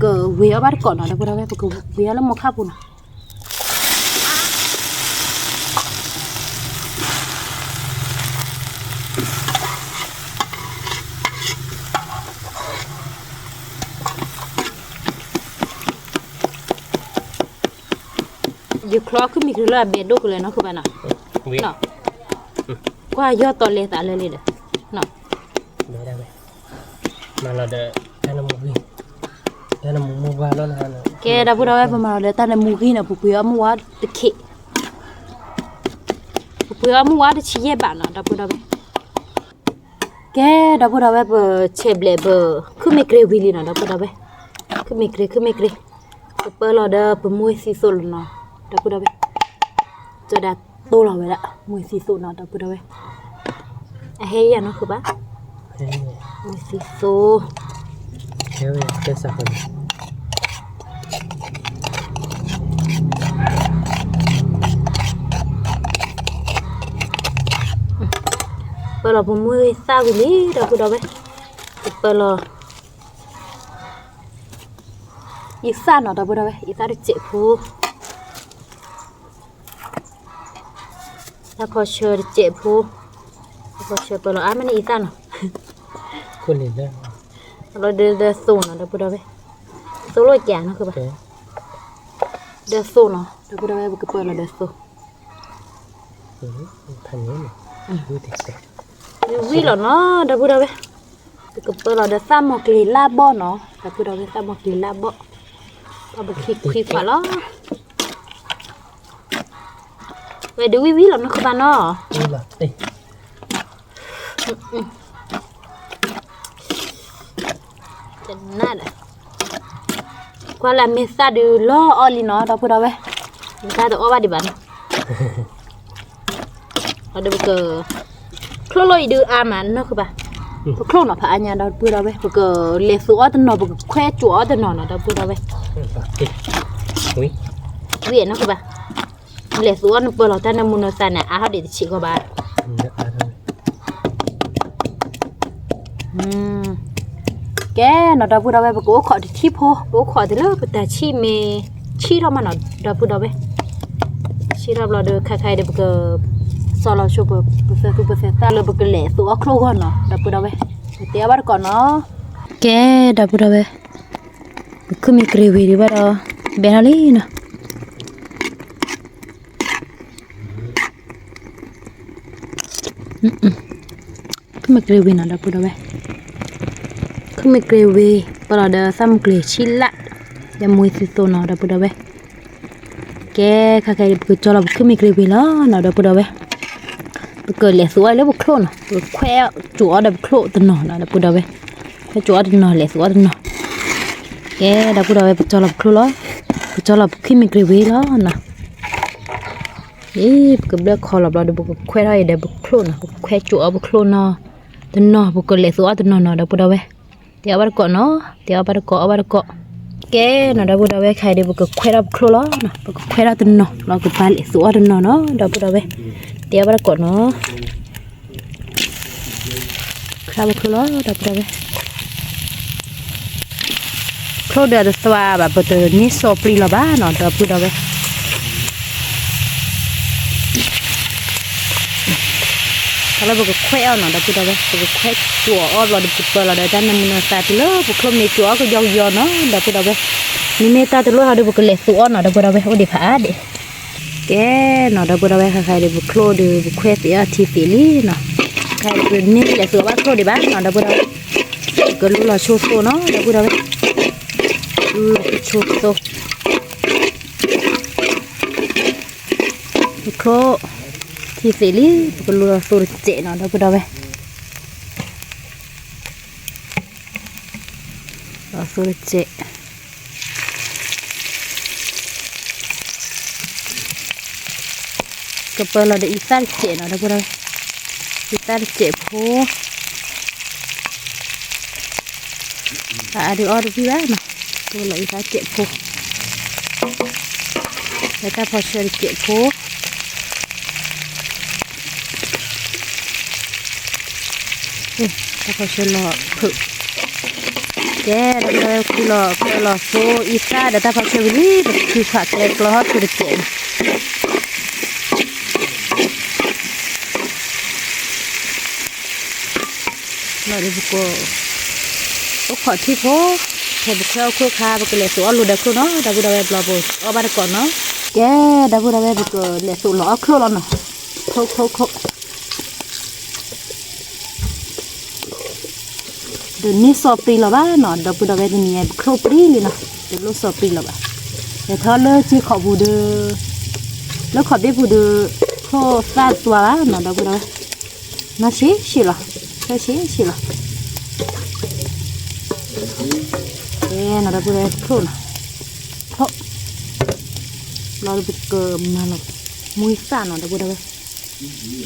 bữa về ở bắt cỏ nó đó bữa đó bữa về là một khắp luôn giờ khó khơi kề là bể đốtเลยnó không phải nào nó qua do to lên tạ lên đấy nó mà là để ta làm mua vào nó là cái đó bữa đó mà để ta làm mua gì nào bữa bữa mua quá để khỉ bữa mua quá để chỉ dễ bạn đó bữa đó cái đó bữa đó bữa chè bể bữa cứ mấy cái vili nó đó bữa đó cứ mấy cái bữa là đó bữa mua xì xô nó đó bữa đó cho đã tô là vậy đó mua xì xô nó đó bữa đó hay à nó cứ bác mua xì xô theo cái sao hơn bữa là mua sao cái lý đó bữa đó bữa là ít sao nó đó bữa đó ít sao được chế phù ta có chơi được chế phù có chơi bữa là ăn mấy ít sao nó con liền đó rồi để xô nó đó bữa đó xô lôi chả nó cơ bà để xô nó đó bữa đó bữa là để xô thành nhớ này วิหรอเนาะดับบุดาเวก็เปิดเราได้ซ้ำหมกลีลาบ่เนาะดับบุดาเวซ้ำหมกลีลาบ่เอาไปคลิกฝาล้อเวดูวิหรอเนาะคือบ้านเนาะ นี่ล่ะเอ้ย จะน่าเลยกว่าละเมซ่าดูล้อออลีเนาะดับบุดาเวเมซ่าตัวอ้อบ้าดิบันเอาเดี๋ยวก็คล้อยดูอามันเนาะคือบ้าคล้อยเนาะพะอันยาดับบุดาเวก็เลสัวตันเนาะก็แควจั่วตันเนาะดับบุดาเว อุ้ย เวียนเนาะคือบ้าเลสัวนั่นเปิดเราแต่น้ำมันใส่เนี่ยอาเขาเดี๋ยวฉีกว่าบ้าแกเนาะดับบุดาเวปกูขอที่พอกูขอที่เลิกแต่ชีเมชีเรามาเนาะดับบุดาเวชีเราเราเดินใครๆเดี๋ยวก็สอนเราช่วยเปิดแต่เราก็เลยตัวครูก่อนเนาะดับบุดาเวเดี๋ยวบ้านก่อนเนาะแกดับบุดาเวคือมีกรีวีดีบ้าเราเบนอะไรเนาะคือมีกรีวีเนาะดับบุดาเวคือมีเกรวีปลาเดอซ้ำเกลือชิละยามุยสิโตนอดับดาเวแกข้าใครบุกจอเราคือมีเกรวีแล้วนอดับดาเวบุกเกิดเหลือสวยแล้วบุกโคลนบุกแควจั่วดับโคลตันนอดับดาเวแค่จั่วตันนอเหลือสวยตันนอแกดับดาเวบุกจอเราโคลแล้วบุกจอเราคือมีเกรวีแล้วนะบุกเบิกคอเราบุกแควได้เดี๋ยวบุกโคลนบุกแควจั่วบุกโคลนอตันนอบุกเกิดเหลือสวยตันนอดับดาเวเดี๋ยวบาร์กเนาะเดี๋ยวบาร์กแกน่ะดับดาเวใครเดี๋ยวบุกแควรับครัวนะบุกแควรับตันเนาะเราก็ไปเลยสวยตันเนาะดับดาเวเดี๋ยวบาร์กเนาะครับครัวดับดาเวครัวเดี๋ยวตัวแบบเปิดนี่โซปรีละบ้านเนาะดับดาเวkalau buku kueเอาหน่อยดับบุดาเวบุกแควจั่วอ้อเราบุกเปิดเราได้แต่น้ำมันใส่ไปเลยบุกคลุมในจั่วก็ยาวๆเนาะดับบุดาเวนี่เมตตาตัวเราดูบุกเล็กตัวหน่อยดับบุดาเวโอ้ดิผาดิแกหน่อยดับบุดาเวใครๆดูบุกโคลดูบุกแควเสียทีสีลี่เนาะใครเป็นนี่เล็กตัวบ้านโคลดิบ้านหน่อยดับบุดาเวก็รู้เราโชว์โซ่เนาะดับบุดาเวโชว์โซ่บุกโคลที่สีลี่ก็รู้เราสูดเจเนาะดับบุดาเวเราสูดเจก็เปิดเราได้อีสานเจเนาะดับบุดาเวอีสานเจโพดูออดูพี่บ้านเนาะตัวเราอีสานเจโพแล้วถ้าพอเชื่อเจโพถ้าพอเชื่อเราฝึกแกเราคือเราโซอีสานแต่ถ้าพอเชื่อวิลี่คือขาดแกกล้อคือเจ๋งเราดูบุกก็ขอที่โพเห็นบุกเข้าคู่ค้าบุกเลยสูอัลลูเด็กคู่เนาะดับบุดาเวบลาโบเอาบ้านก่อนเนาะแกดับบุดาเวบุกเลยสูหล่อคู่แล้วเนาะโคเดี๋ยวนี้สอบปีละบ้านเนาะดับบุดาเวตัวนี้ครบปีเลยเนาะเดี๋ยวรู้สอบปีละบ้านเดี๋ยวถ้าเลิกที่ขอบูดแล้วขอได้บูดข้อซาตัวบ้านเนาะดับบุดาเวน่าชิละชิละน่าดับบุดาเวครูนะเพราะเราบุกมาหรอกมุ้ยซ่าเนาะดับบุดาเว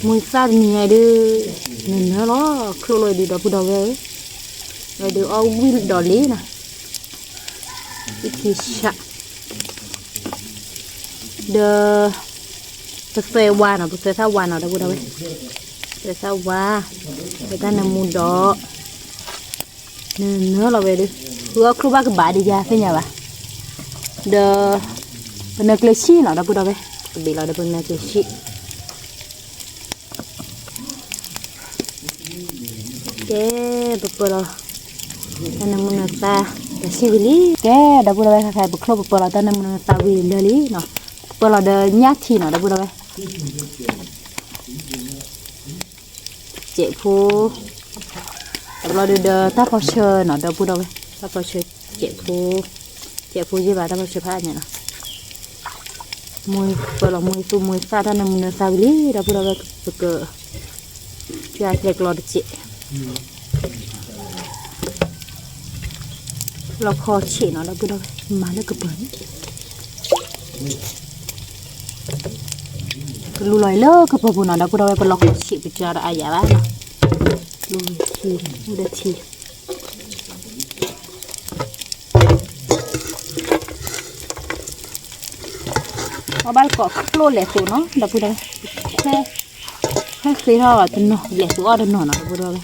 มุ้ยซ่ามีไงดื้อนี่เนาะครูเลยดีดับบุดาเวเราดูเอาวิลดอลลี่นะวิธีชะเดอเซวานะเซซาวานะดับบุดาเวเซซาวาเซตานามูดอเนื้อเราไปดูเพื่อครูบ้ากับบาดีจ้าเป็นยังไงเดอเป็นนักเลชีนะดับบุดาเวบีเราได้เป็นนักเลชีแกบุกเปิดเราแต่น้ำมันตาแต่ชีวิลี่แกดับบุดาเวใครบุกครบบุกเปิดเราแต่น้ำมันตาวิลลี่เนาะเปิดเราเดินยัดทีเนาะดับบุดาเว chế phu tập lo đưa ta có chơi nó đâu bù đâu ta có chơi chế phu gì vậy ta có chơi phá nhỉ nó mùi vừa là mùi tu mùi sa ta nằm sa lý đâu bù đâu cái chơi cái lo được chế lo kho chế nó đâu bù đâu mà nó cứ bẩn lu loi lo ke pun ada pun ada pelok si bicara aja lah lu si udah si abal kok lo le tu no da pun ada he si ha tu no le tu ada no na pun ada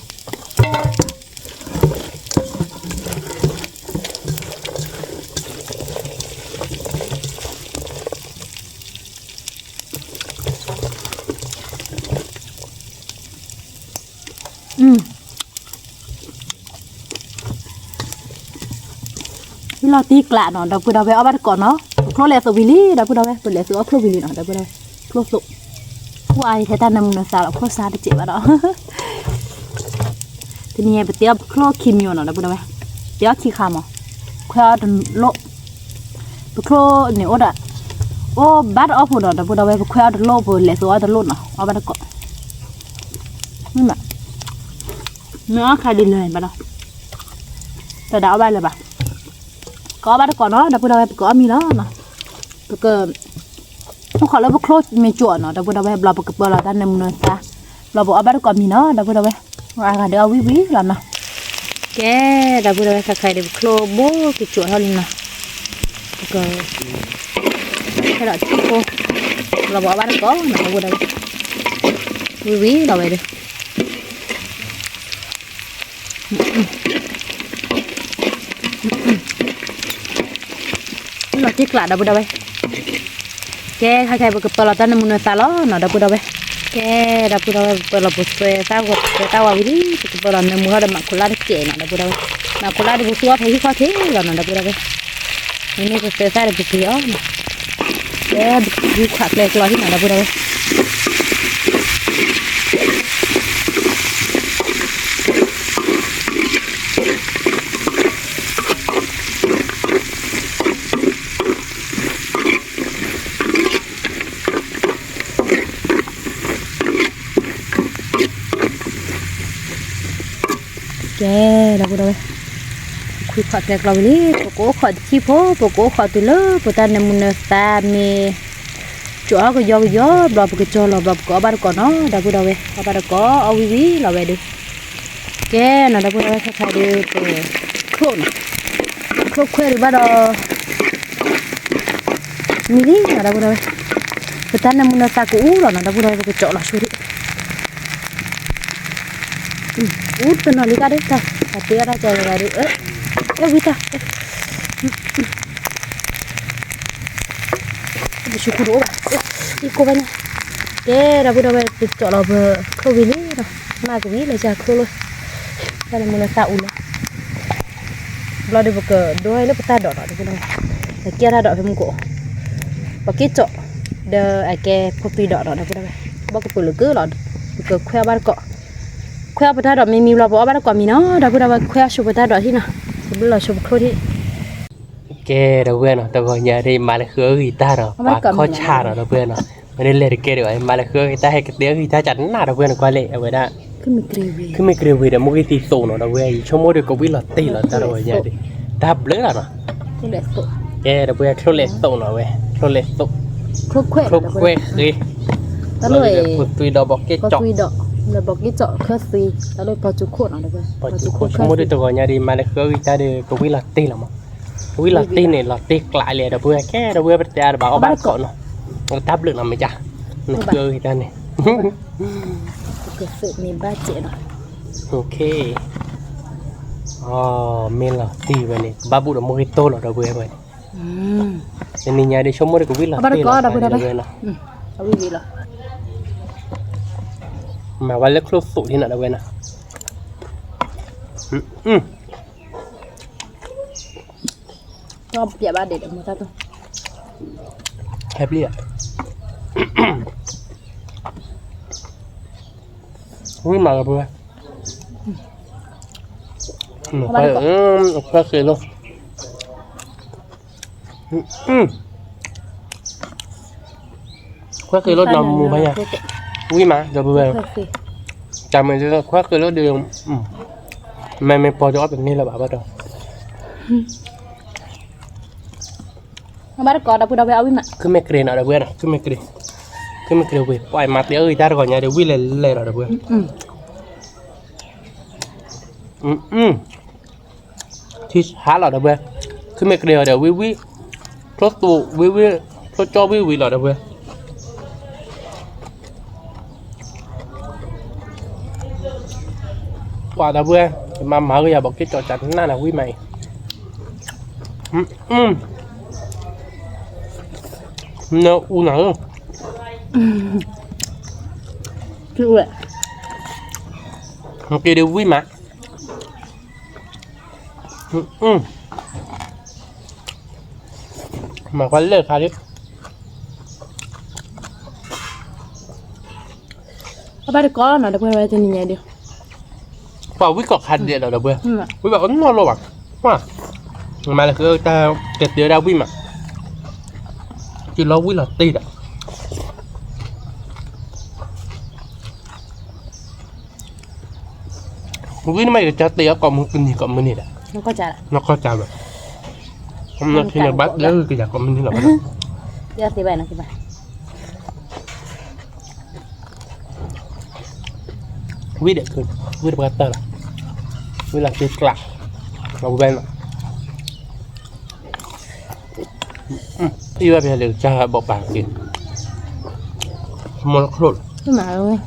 เราตีกละเนาะดาวพูดเอาไว้เอาบ้านก่อนเนาะโครเลสวิลี่ดาวพูดเอาไว้เปิดเลสเอาโครวิลี่เนาะดาวพูดเอาไว้โครสุผู้ไอ้เทตันนำเงินสาวโครซาดิเจ็บเนาะทีนี้ไปเตี้ยโครคิมอยู่เนาะดาวพูดเอาไว้เตี้ยขี้ขามอ่ะแค่ดันโลโครเนี่ยโอ้ดะโอ้บัดออฟพูดเนาะดาวพูดเอาไว้แค่ดันโลเปิดเลสเอาดันโลเนาะเอาบ้านก่อนนี่แหละเนื้อใครดินเลยบ้านเนาะแต่ดาวเอาไว้เลยป่ะcó bắt có nó đã bữa đâu có mi nó mà cái nó khỏi lấy bốc lốt mì chuột nó đã bữa đâu là bữa là ta nằm nơi ta là bữa bắt có mi nó đã bữa đâu ai cả đều quý quý là nào cái đã bữa đâu khai để bốc lốt bố cái chuột hơn nè cái loại cô là bữa bắt có nó bữa đâu quý quý là vậy đi nó chết lại đâu đây cái hai cái bữa là ta nằm nơi xa đó nó đâu đây cái đâu bữa là bữa sao cái tao vào đi bữa là nằm mua được mặc quần áo trẻ nó đâu đây mà quần áo đi bữa thấy khó thế là nó đâu đây ini bữa sao được cái đó cái đi khoác lên cái nó đâu đây cái đâu đâyคุยขอแตกเราเลยปกโขอที่พ่อปกโขอตัวเลิกปกตาในมุนตามีจ่อก็ย่อเราปกจ่อเราแบบก็บ้านก่อนเนาะได้พูดเอาไว้เอาบ้านก็เอาวิเราไปดูแกน่ะได้พูดเอาไว้ใครดูตัวโคตรโคตรคุยบ้านเรามีนี่น่ะได้พูดเอาไว้ปกตาในมุนตากูเราน่ะได้พูดเอาไว้ปกจ่อเราช่วยtuh nali kade ta tapi ada cara baru kita bersyukur iko banyak dah budak cok lo kau bini dah mak bini lah cak kau lo kalau mula tahu lah belum ada buka dua ini peta dok ada budak kira dok pemko pakai cok dah ake kopi dok ada budak baku puluh ke lo buka kue bar kok khoe bữa đó mình là bỏ bắt quả mình nó đã bữa đó khoe chụp bữa đó thế nào bữa là chụp khôi đi cái đầu tiên nó tao gọi nhà đi mà là khứa người ta rồi và khó chả rồi đầu tiên nó mình lên cái rồi mà là khứa người ta hay cái tiếng người ta chắn nào đầu tiên nó qua lệ ở vậy đó cứ mình kêu vì là một cái tí sổ nó đầu tiên cho mỗi đứa có biết là tí là ta rồi nhà đi ta hấp lớn là nó cái đầu tiên khâu lệ sổ nó vậy khâu lệ sổ khâu quê gì ta rồi tùy đó bọc cái chọc là bọc cái chọ khớt xì ta rồi bao chục khuôn nó bao chục khuôn mỗi đứa tao gọi nhà đi mà là khứa người ta đi có biết là tí là mà quý là tin này là tiếc lại liền đầu bữa cái đầu bữa bây giờ bảo bác cọ nó táp lượng làm mấy chả nó chơi người ta này cái sự mình ba triệu rồi ok mình là tì vậy này ba bụi là một cái tô là đầu bữa vậy nên nhà đi sống mới có biết là tì là đầu bữa nào gì là mà vào lớp sụ thì nào đầu bữa nào cho dạ ba để được một ta thôi hẹp đi ạ Ui mà bữa. Phải phải kì luôn. Khoác kì luôn nằm mù bây giờ. Ui mà giờ bữa. Chả mình sẽ khoác kì luôn đường. Mày bỏ cho bên này là bảo bắt đầu. Baru kau dah pun dah awin mak. Cứ mẹ kề nào đã bữa nào, cứ mẹ kề bữa. Phải mặt để ơi ta gọi nhà để vui lệ rồi đã bữa. Thì há là đã bữa. Cứ mẹ kề để vui. Chốt tụ vui, chốt cho vui là đã bữa. Quả đã bữa. Mà mở cái bọc cái trò chặt nó là quý mày. Nó u nở. Chịu ạ. Kia đều quý mà. Mà quá lệ khá đi. Baru kau nak dah pun awin tu ni dia. Bảo quý cọc hạt điện ở đâu bữa. Quý bảo ấn ngon luôn bằng. Mà là cứ ta kẹt đứa đau quý mà. Chứ lâu quý là tì đã. Quý nó mày cho tì còn một cái gì đã. Nó có trả. Nó có trả rồi. Hôm nay khi nào bắt đứa cái giả còn mình là bắt đầu. Dia tiba nak tiba. Quý để cười. Quý được bắt tờ là. Quý là cái lạc. Nó bên mà. Đi vào bây giờ cha bọc bảng kìa. Một lọc lột. Tu mà ơi.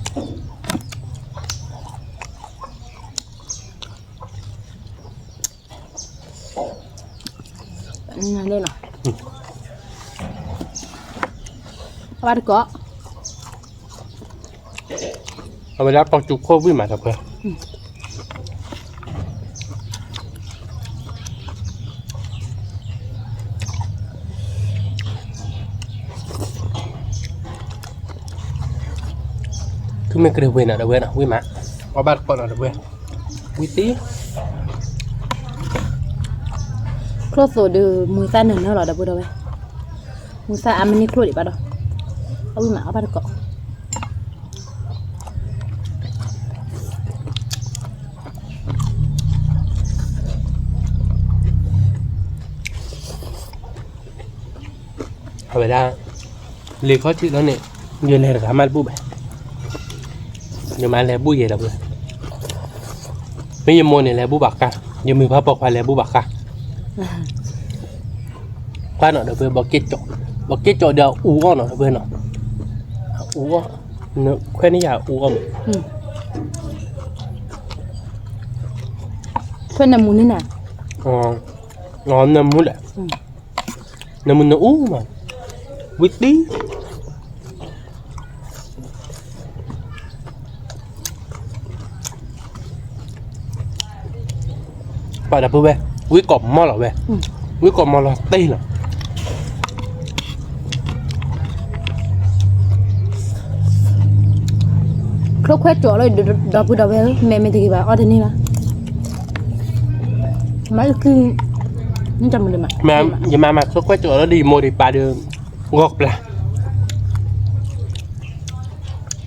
Lên nào. Baru kau. Bây giờ bao chục khô với mà thật kìa. Cứ mấy cái điều nào đâu quên nào quý má có ba con nào đâu quên quý tí Close tu musa ni nak dah pun dah. Musa aman ni close di pada. Awin mak baru kau. Bây giờ lì khó chịu đó nè giờ này là cả mai bút vậy nhưng mà là bút gì đâu rồi bây giờ mua này là bút bạc ca giờ mình phải bọc phải là bút bạc ca qua nó được với bọc kết chỗ đều u ngon nó với nó u nó khoe này là u ngon Khoe nằm muốn thế nào? Ngon nằm muốn đấy nằm muốn nó u mà quýt tí bạn đập về quý cọp mò lỏ về quý cọp mò lỏ tây lỏ Kau khoe chỗ rồi dah pun dah về mẹ thì bà ở đây nè mà. Mấy khi nó chăm mình mà. Giờ mà số quay chỗ nó đi mua thì bà đưa gọt là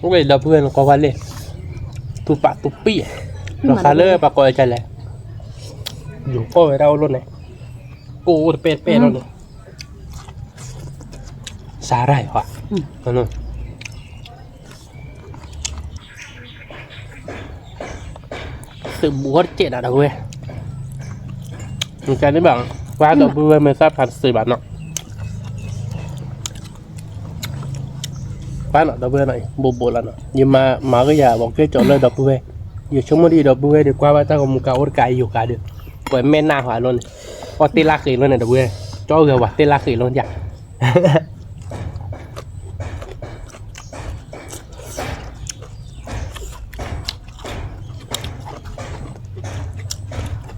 lúc này đập về nó có quan lên tụt bạ tụt pi nó khá lơ bà coi chạy lại dùng coi ở đâu luôn này cô pet luôn này xả rải hỏa rồi tự búa chết ở đâu về cái đấy bằng qua đập về mình sẽ phản xử bản nó quá nó đập về này bộ là nó nhưng mà cái giờ bọn cái chỗ nơi đập về giờ chúng mới đi đập về để qua ba ta còn một cầu cài nhiều cả được quay men na hỏa luôn này có tê la khỉ luôn này đập về cho gờ vào tê la khỉ luôn dạ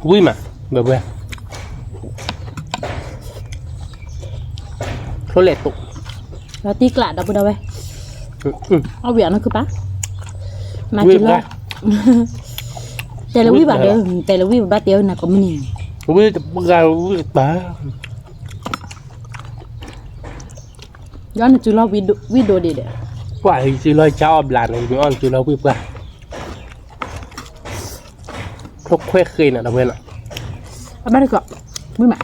vui mà đập về số lệ tụ Roti kelak dah pun dah. Oh biar nak kepas. Macam lah. แต่ละวิบาเดียวแต่ละวิบาเดียวนะก็ไม่นี่ วิจะปกาวิบ้า ย้อนจุลวิโดเด็ด ว่าจีลอยเจ้าอบหลานอะไรไม่อ้อนจีลอยวิบว่าพวกเควเคยน่ะนะเพื่อนอ่ะ เอาบ้านก็ไม่มา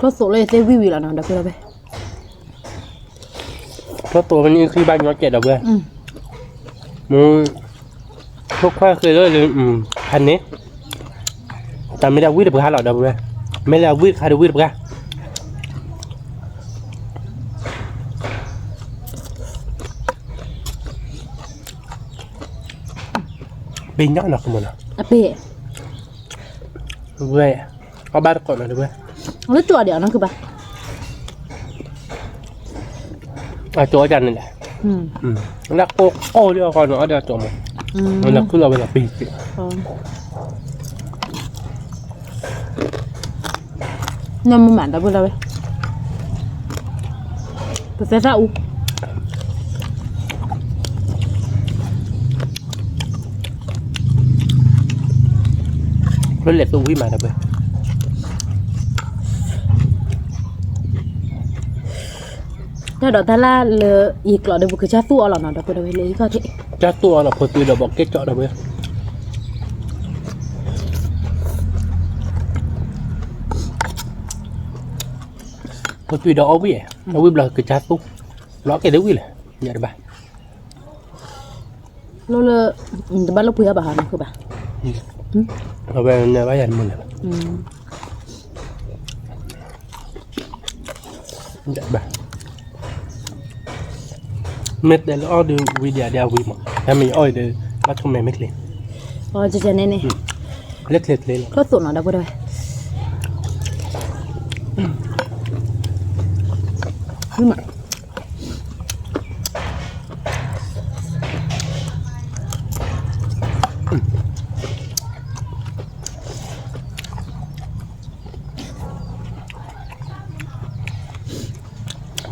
ก็โซเลยเซวิแล้วนะเดี๋ยวเราไป เพราะตัวมันนี่คือบ้านย้อนเจ็ดอ่ะเพื่อนมึงพวกเควเคยเลยพันนี้แต่ไม่ได้วิบกับข้าหรอกเดี๋ยวเพื่อนไม่ได้วิบข้าได้วิบกับเป็นยอดหรอกมันอ่ะ อะเป้ เว้ยเอาบ้านก่อนนะเพื่อน แล้วจั่วเดี๋ยวนั่นคือปะ ตัวจันนี่แหละแล้วโก้เรียกก่อนเนาะเดี๋ยวตัวมันแล้วคือเราเวลาปีกน้ำมันหมันแต่พูดเราไปภาษาซาอุ รถเหล็กตู้วิ่งมาเพื่อน ถ้าดอกทาร่าเลยอีกหลอดเดี๋ยวคือชาสู้เอาหลอดหน่อยเดี๋ยวพูดเราไปเลยก็ที่ จ้าตัวเราพอตีเราบอกเก็ตเจาะเพื่อนพอตีเราเอาวิ่งเราคือจ้าตู้ล้อแกได้วิ่งเลยเนี่ยได้ปะ เราเลยแต่บ้านเราเพื่อบ้านคือปะ เราไปเนี่ยว่าอย่างมึงเลยได้ปะเม็ดเดี๋ยวเราดูวิดีโอเดียววิ่งมั้งถ้ามีอ้อยเดี๋ยวเราทำไมไม่เล่น อ๋อจะเน่ๆ เล็กๆเลย ก็สุดหน่อยเดี๋ยวพูดเราไปขึ้นมา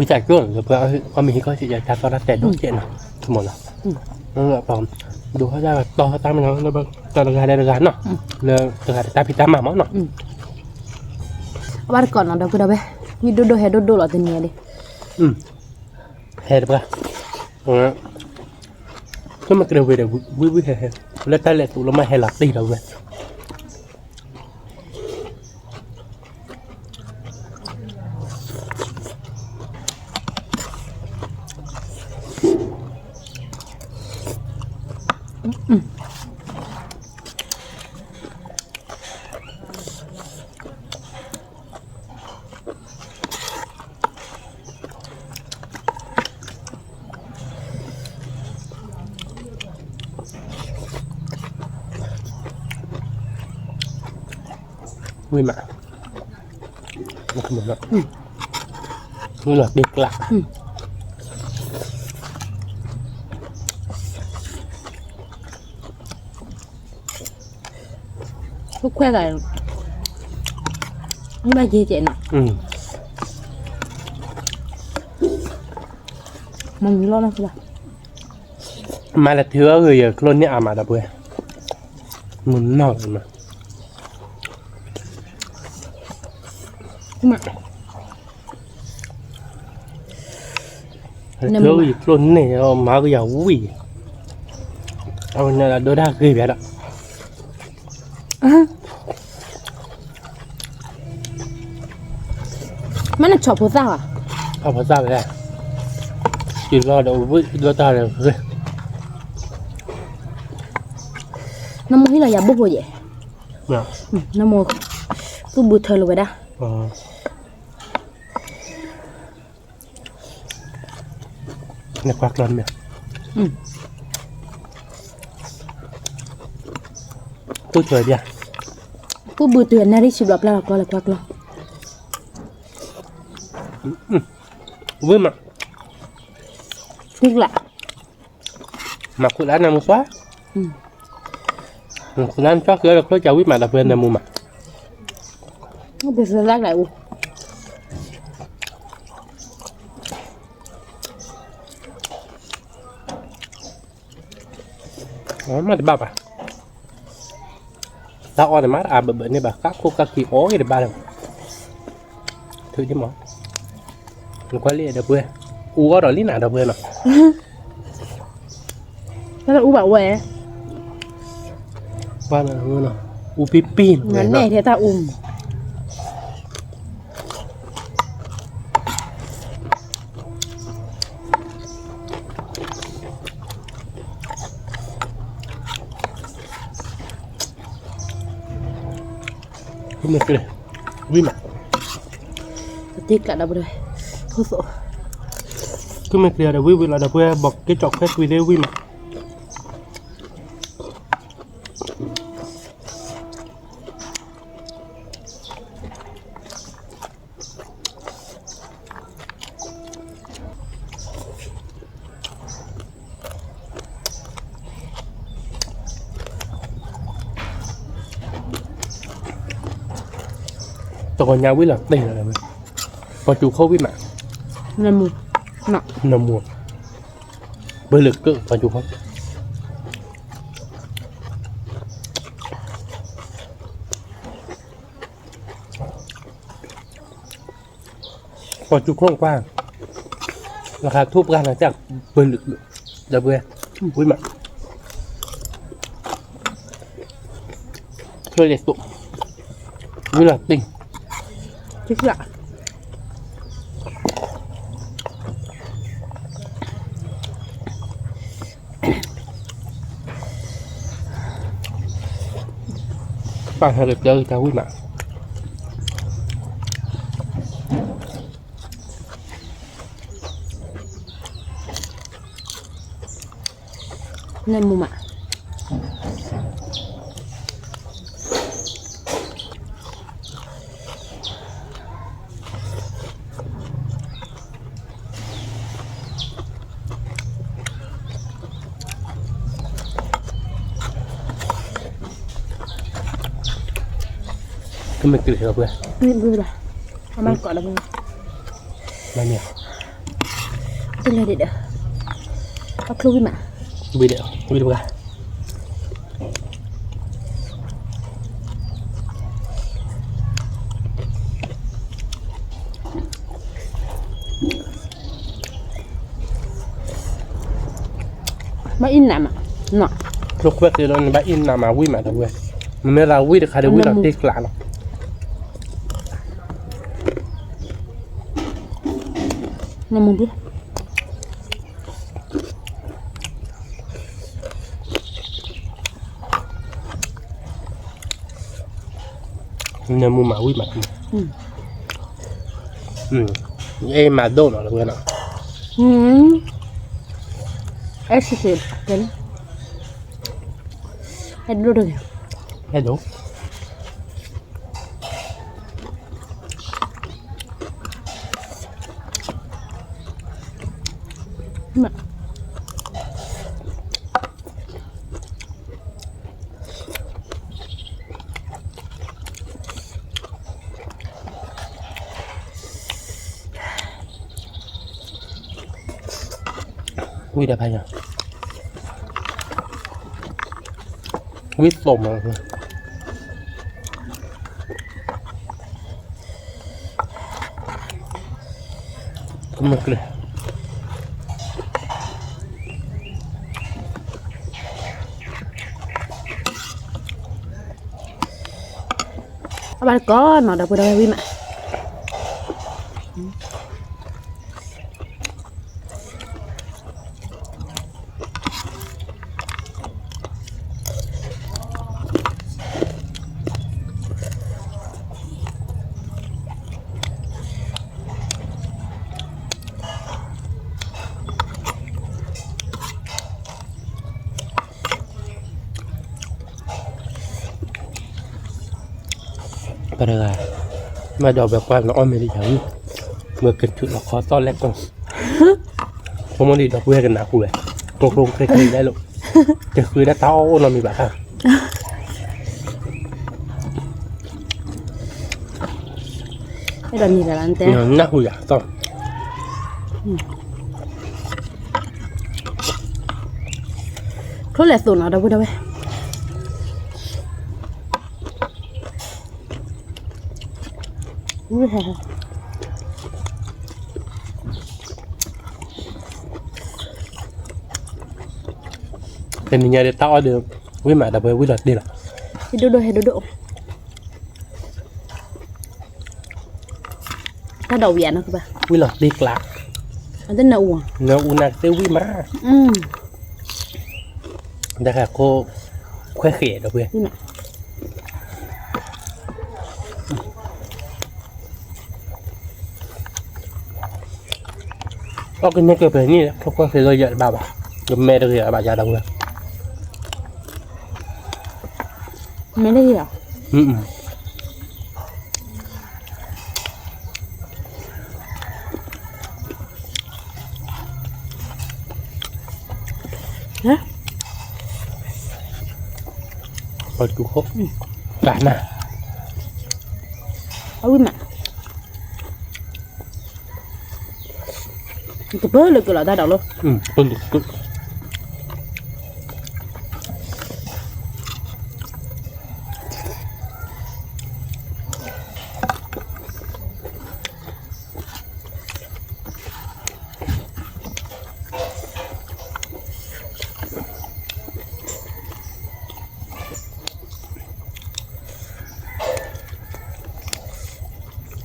วิจัยก็เพื่อความมีก็จะจัดตอนแต่ดูเจนนะทั้งหมดนะนั่นแหละปอมดูเขาจะต่อตามมันแล้วบางตอนงานได้งานเนาะเลยงานตาพิตาหมาเนาะ เอาบ้านก่อนเนาะเดี๋ยวพูดเราไปวิโดเฮโดหลอดตัวนี้ดิ เฮ็ดปะก็มันเกลียวเดี๋ยววิเฮ็ดแล้วแต่ละตัวเราไม่ให้หลักตีเราเว้ยวิมามันขมุนละนี่หลอดเด็กละพวกแควอะไรนี่มาเจเจนอ่ะมันมีรอดนะคือปะ มาละเถื่อเลยคลนนี่อามาดับเว้ยมุนนอกมา มา เถื่อคลนนี่เอามาก็อย่าวิ่งเอาเนี่ยโดนด่าคือแบบละ มันน่ะชอบพูดซ่าอ่ะ เอาภาษาไปได้กินรอดเอาวิ่งรอดตาเลยเฮ้ย น้ำมันที่เราอยากบุกหัวใหญ่ เนี่ย น้ำมันก็บูเธอเลยได้ เนี่ยควักร้อนเนี่ยตู้เฉยเดียว ก็บูเตือนน่าได้ชิบหลับแล้วก็เลยควักเลย วิ่งมา นึกละ มาคุณร้านน้ำมุสวะคุณร้านชอบเกลือแล้วเขาจะวิ่งมาดับเพลิงในมุมอ่ะ ก็เป็นสัญลักษณ์ไหนอู mà để bà bà tao on mà à bữa này bà các cô các kỳ ố để bà đâu thử đi món nó quá lẹ được bữa u có đòi lý nào được bữa nào แล้วอูบอกแหว qua là nó nào u pin งั้นแน่เทตาอุ่ม cái này cái này vi mà ติ๊กกะดับเลยโคโซ cái này kia là vi là bữa bọc cái chọc hết video vi mà tao còn nhau với là đây là còn chủ khâu với mà นั่นมูเนาะ nằm mùa bơi lực cự còn chủ khâu còn chủ khâu quaราคาทุบกันหลังจากเบอร์ลึกเดี๋ยวเบื่อวิ่งมาช่วยเด็กตุ่มวิ่งหลังติ่ง ติ๊กกะ ฟังให้เด็กเจอจะวิ่งมา นั่นมูมะ ก็ไม่เกลือเพื่อน นี่ดูละเอามาก่อนแล้วมึง มาเนี่ย เป็นไรเด็ดเอาคลุยมา วิดีโอกันมาอินน้ำอ่ะเนาะ ลูกเพื่อนคือเราบ้าอินนามาวิ่งมาด้วยมันไม่เราวิ่งใครได้วิ่งเราเด็กหลาน นั่นมูดิ เนี่ยมูมาวิ่งมาเอ้มาโดนเหรอเพื่อนอ่ะ เอสสิบเดี๋ยวให้ดูดู ให้ดู มา วิ่งได้ไปยังวิ่งตบมาเพื่อนก็ไม่เกลือ เอาไปก่อนเนาะเดี๋ยวพูดเอาไว้วิ่งมา ไปเลยมาดอกแบบว่าเราอ้อมไม่ได้ยังเมื่อเกิดจุดเราขอต้อนแรกก่อนผมมันดีดอกเบี้ยกันนะคุณเลยตกลงเคยได้หรอกจะคือได้เต้าเรามีแบบอ่ะ ให้ดอนนี่แหละอันเต้ น่าคุยอ่ะต้อง Có lẽ tụi nó đâu có đâu ấy. Ui hả. Thì nhà để tao được với mẹ đã với quy luật đi là Thì đô đô. Ta đầu dạ nó cơ bà. quy luật đi lạc Anh tính nấu à? nó una tiêu quy má đã cả cô khoe khỉa được về có cái này cái về như không có thể lời dạy bà rồi mẹ được hiểu bà già đồng rồi Mẹ đây gì à? Hả? Còn chú khóc cả nè Ôi mà tụi bớ lực rồi ta đầu luôn. con được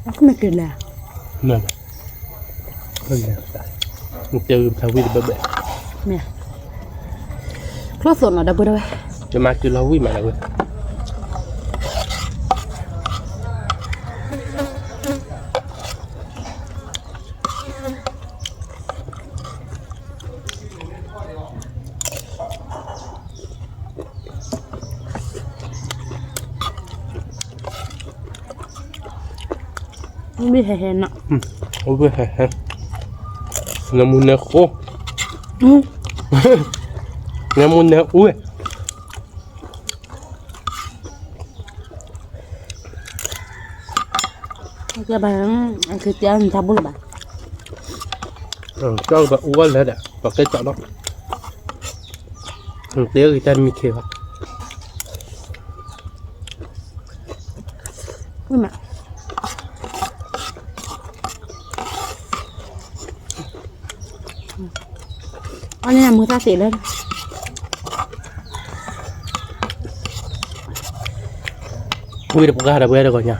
Aku mikir lah. nè một tiêu thao vi được bể Nè. Close nó đã bữa đâu. cho mà chưa lâu vi mà rồi Không biết hè nọ. ôi bữa hè nó muốn nè khô nó muốn nè ui Cái bạn ăn thịt ăn sao bữa là bạn. cho bà uống lên đã và cái chọn đó tiếng người ta mi kêu Ui mà. Anh làm mưa ta xỉ lên. ui được ra được rồi nha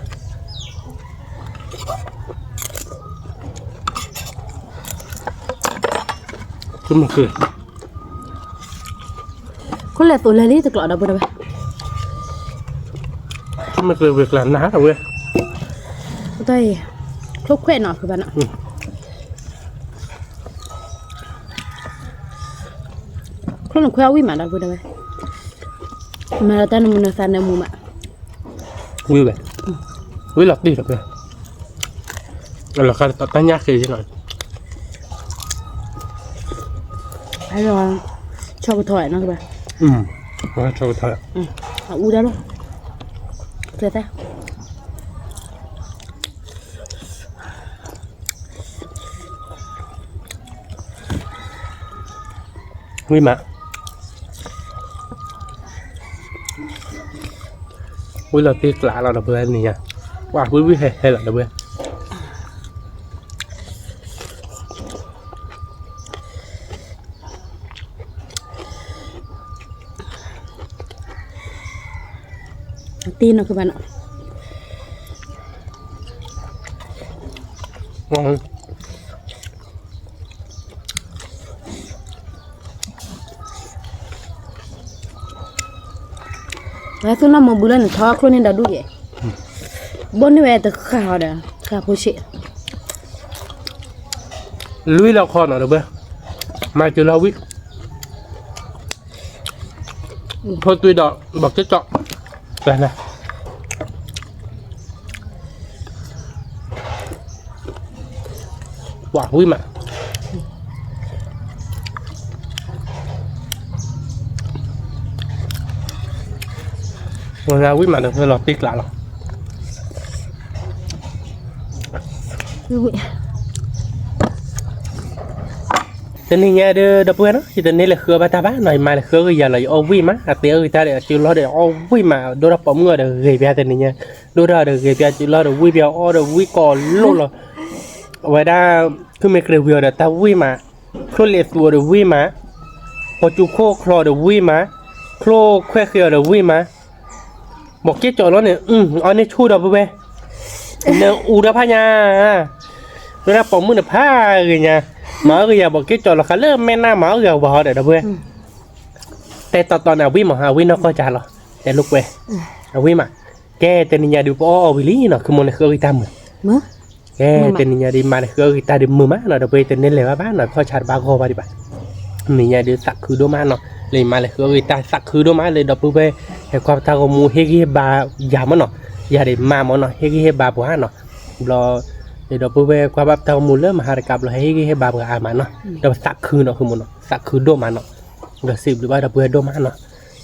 chúng mình cười Có lẽ tụi lấy thực lọ đâu bữa đâu. chúng mình cười việc làm ná rồi Đây khúc khỏe nọ các bạn ạ. Không là khỏe mà đâu bữa đâu. Mà ta nó muốn san nó mua mà. ui vậy ui lọt đi được rồi là cái ta nhát gì thế này Hay rồi cho cái thoại nó các bạn. nó cho thôi U đó luôn. Được ta. ui mà ui là tiếc lạ là được bên này nha wow ui hay là được bên Tin nó các bạn ạ. ngon Đấy tôi làm một bữa lần thọ luôn nên đã đủ vậy. Bốn mươi về từ khảo đó khảo bố chị. lưới lao kho nào được bên mai chưa lâu biết thôi tuy đó bật cái chọn đây này quả quý mà ngoài ra quý mà được hơi lọt tiếc lạ rồi Quý vị. tên này nhà đập bữa nó chỉ tên này là khứa ba ta bá này mà là khứa cái giờ là ô vi má tiếng người ta để chịu lo để ô vi mà đôi đập bóng người để gầy bia tên này nha đôi ra để gầy bia chịu lo để vi bia ô để vi cò lô là vậy đa cứ mấy cái việc để ta vi mà khô liệt vừa để vi mà có chú khô khô để vi mà khô khoe khờ để vi mà một cái chỗ đó này anh ấy chui đập bê nè u đập nha đôi đập bóng người đập ha người nha mở cái giờ một cái trò là khá lớn men na mở gầu bò để đâu quêแต่ตอนเอาวิ่งมาหาวิ่งนอกก็จ่าหรอแต่ลูกเว้ยเอาวิ่งมาแกแต่นิยาดูปอเอาวิลี่เนาะคือมันคือกีตาร์มือแกแต่นิยาดีมาคือกีตาร์ดูมือมาเนาะเดี๋ยวไปแต่เนี่ยเลยว่าบ้านเนาะพอชาร์จบาร์โคไปดิบ่ะนิยาดูสักคือดูมาเนาะเลยมาเลยคือกีตาร์สักคือดูมาเลยเดี๋ยวไปให้ความตาของมูเฮกี้บาร์ยามันเนาะยาเดี๋ยวมามันเนาะเฮกี้บาร์บัวเนาะรอเดี๋ยวไปความแบบตามูเริ่มมาหากับเราให้บาร์กับอามันเนาะเดี๋ยวสักคือเนาะคือมันเนาะสักคือดูมันเนาะเดี๋ยวสิบหรือว่าเดี๋ยวไปดูมันเนาะ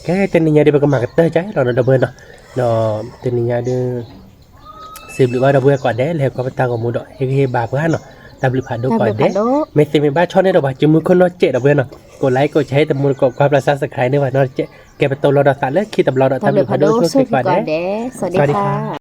แค่เต็นนิยาเดี๋ยวไปกับมากับเตอร์ใจเราเดี๋ยวไปเนาะเนาะเต็นนิยาเดี๋ยวสิบหรือว่าเดี๋ยวไปก่อนเด้แล้วความตาของมูเนาะให้บาร์กับเนาะตาบลิผ่านดูก่อนเด้ไม่เต็มไม่บ้าชอบเนี่ยเราบ้าจุ่มมือคนเนาะเจ๊เดี๋ยวไปเนาะกดไลค์กดแชร์แต่มูกดความรักษาสักใครเนี่ยว่าเนาะเจ๊แกเป็นตัวเราดัดสัตว์แล้วคิดแต่เราดัดตาบลิผ่านดูช่วยก่อนเด้สวัสดีค่ะ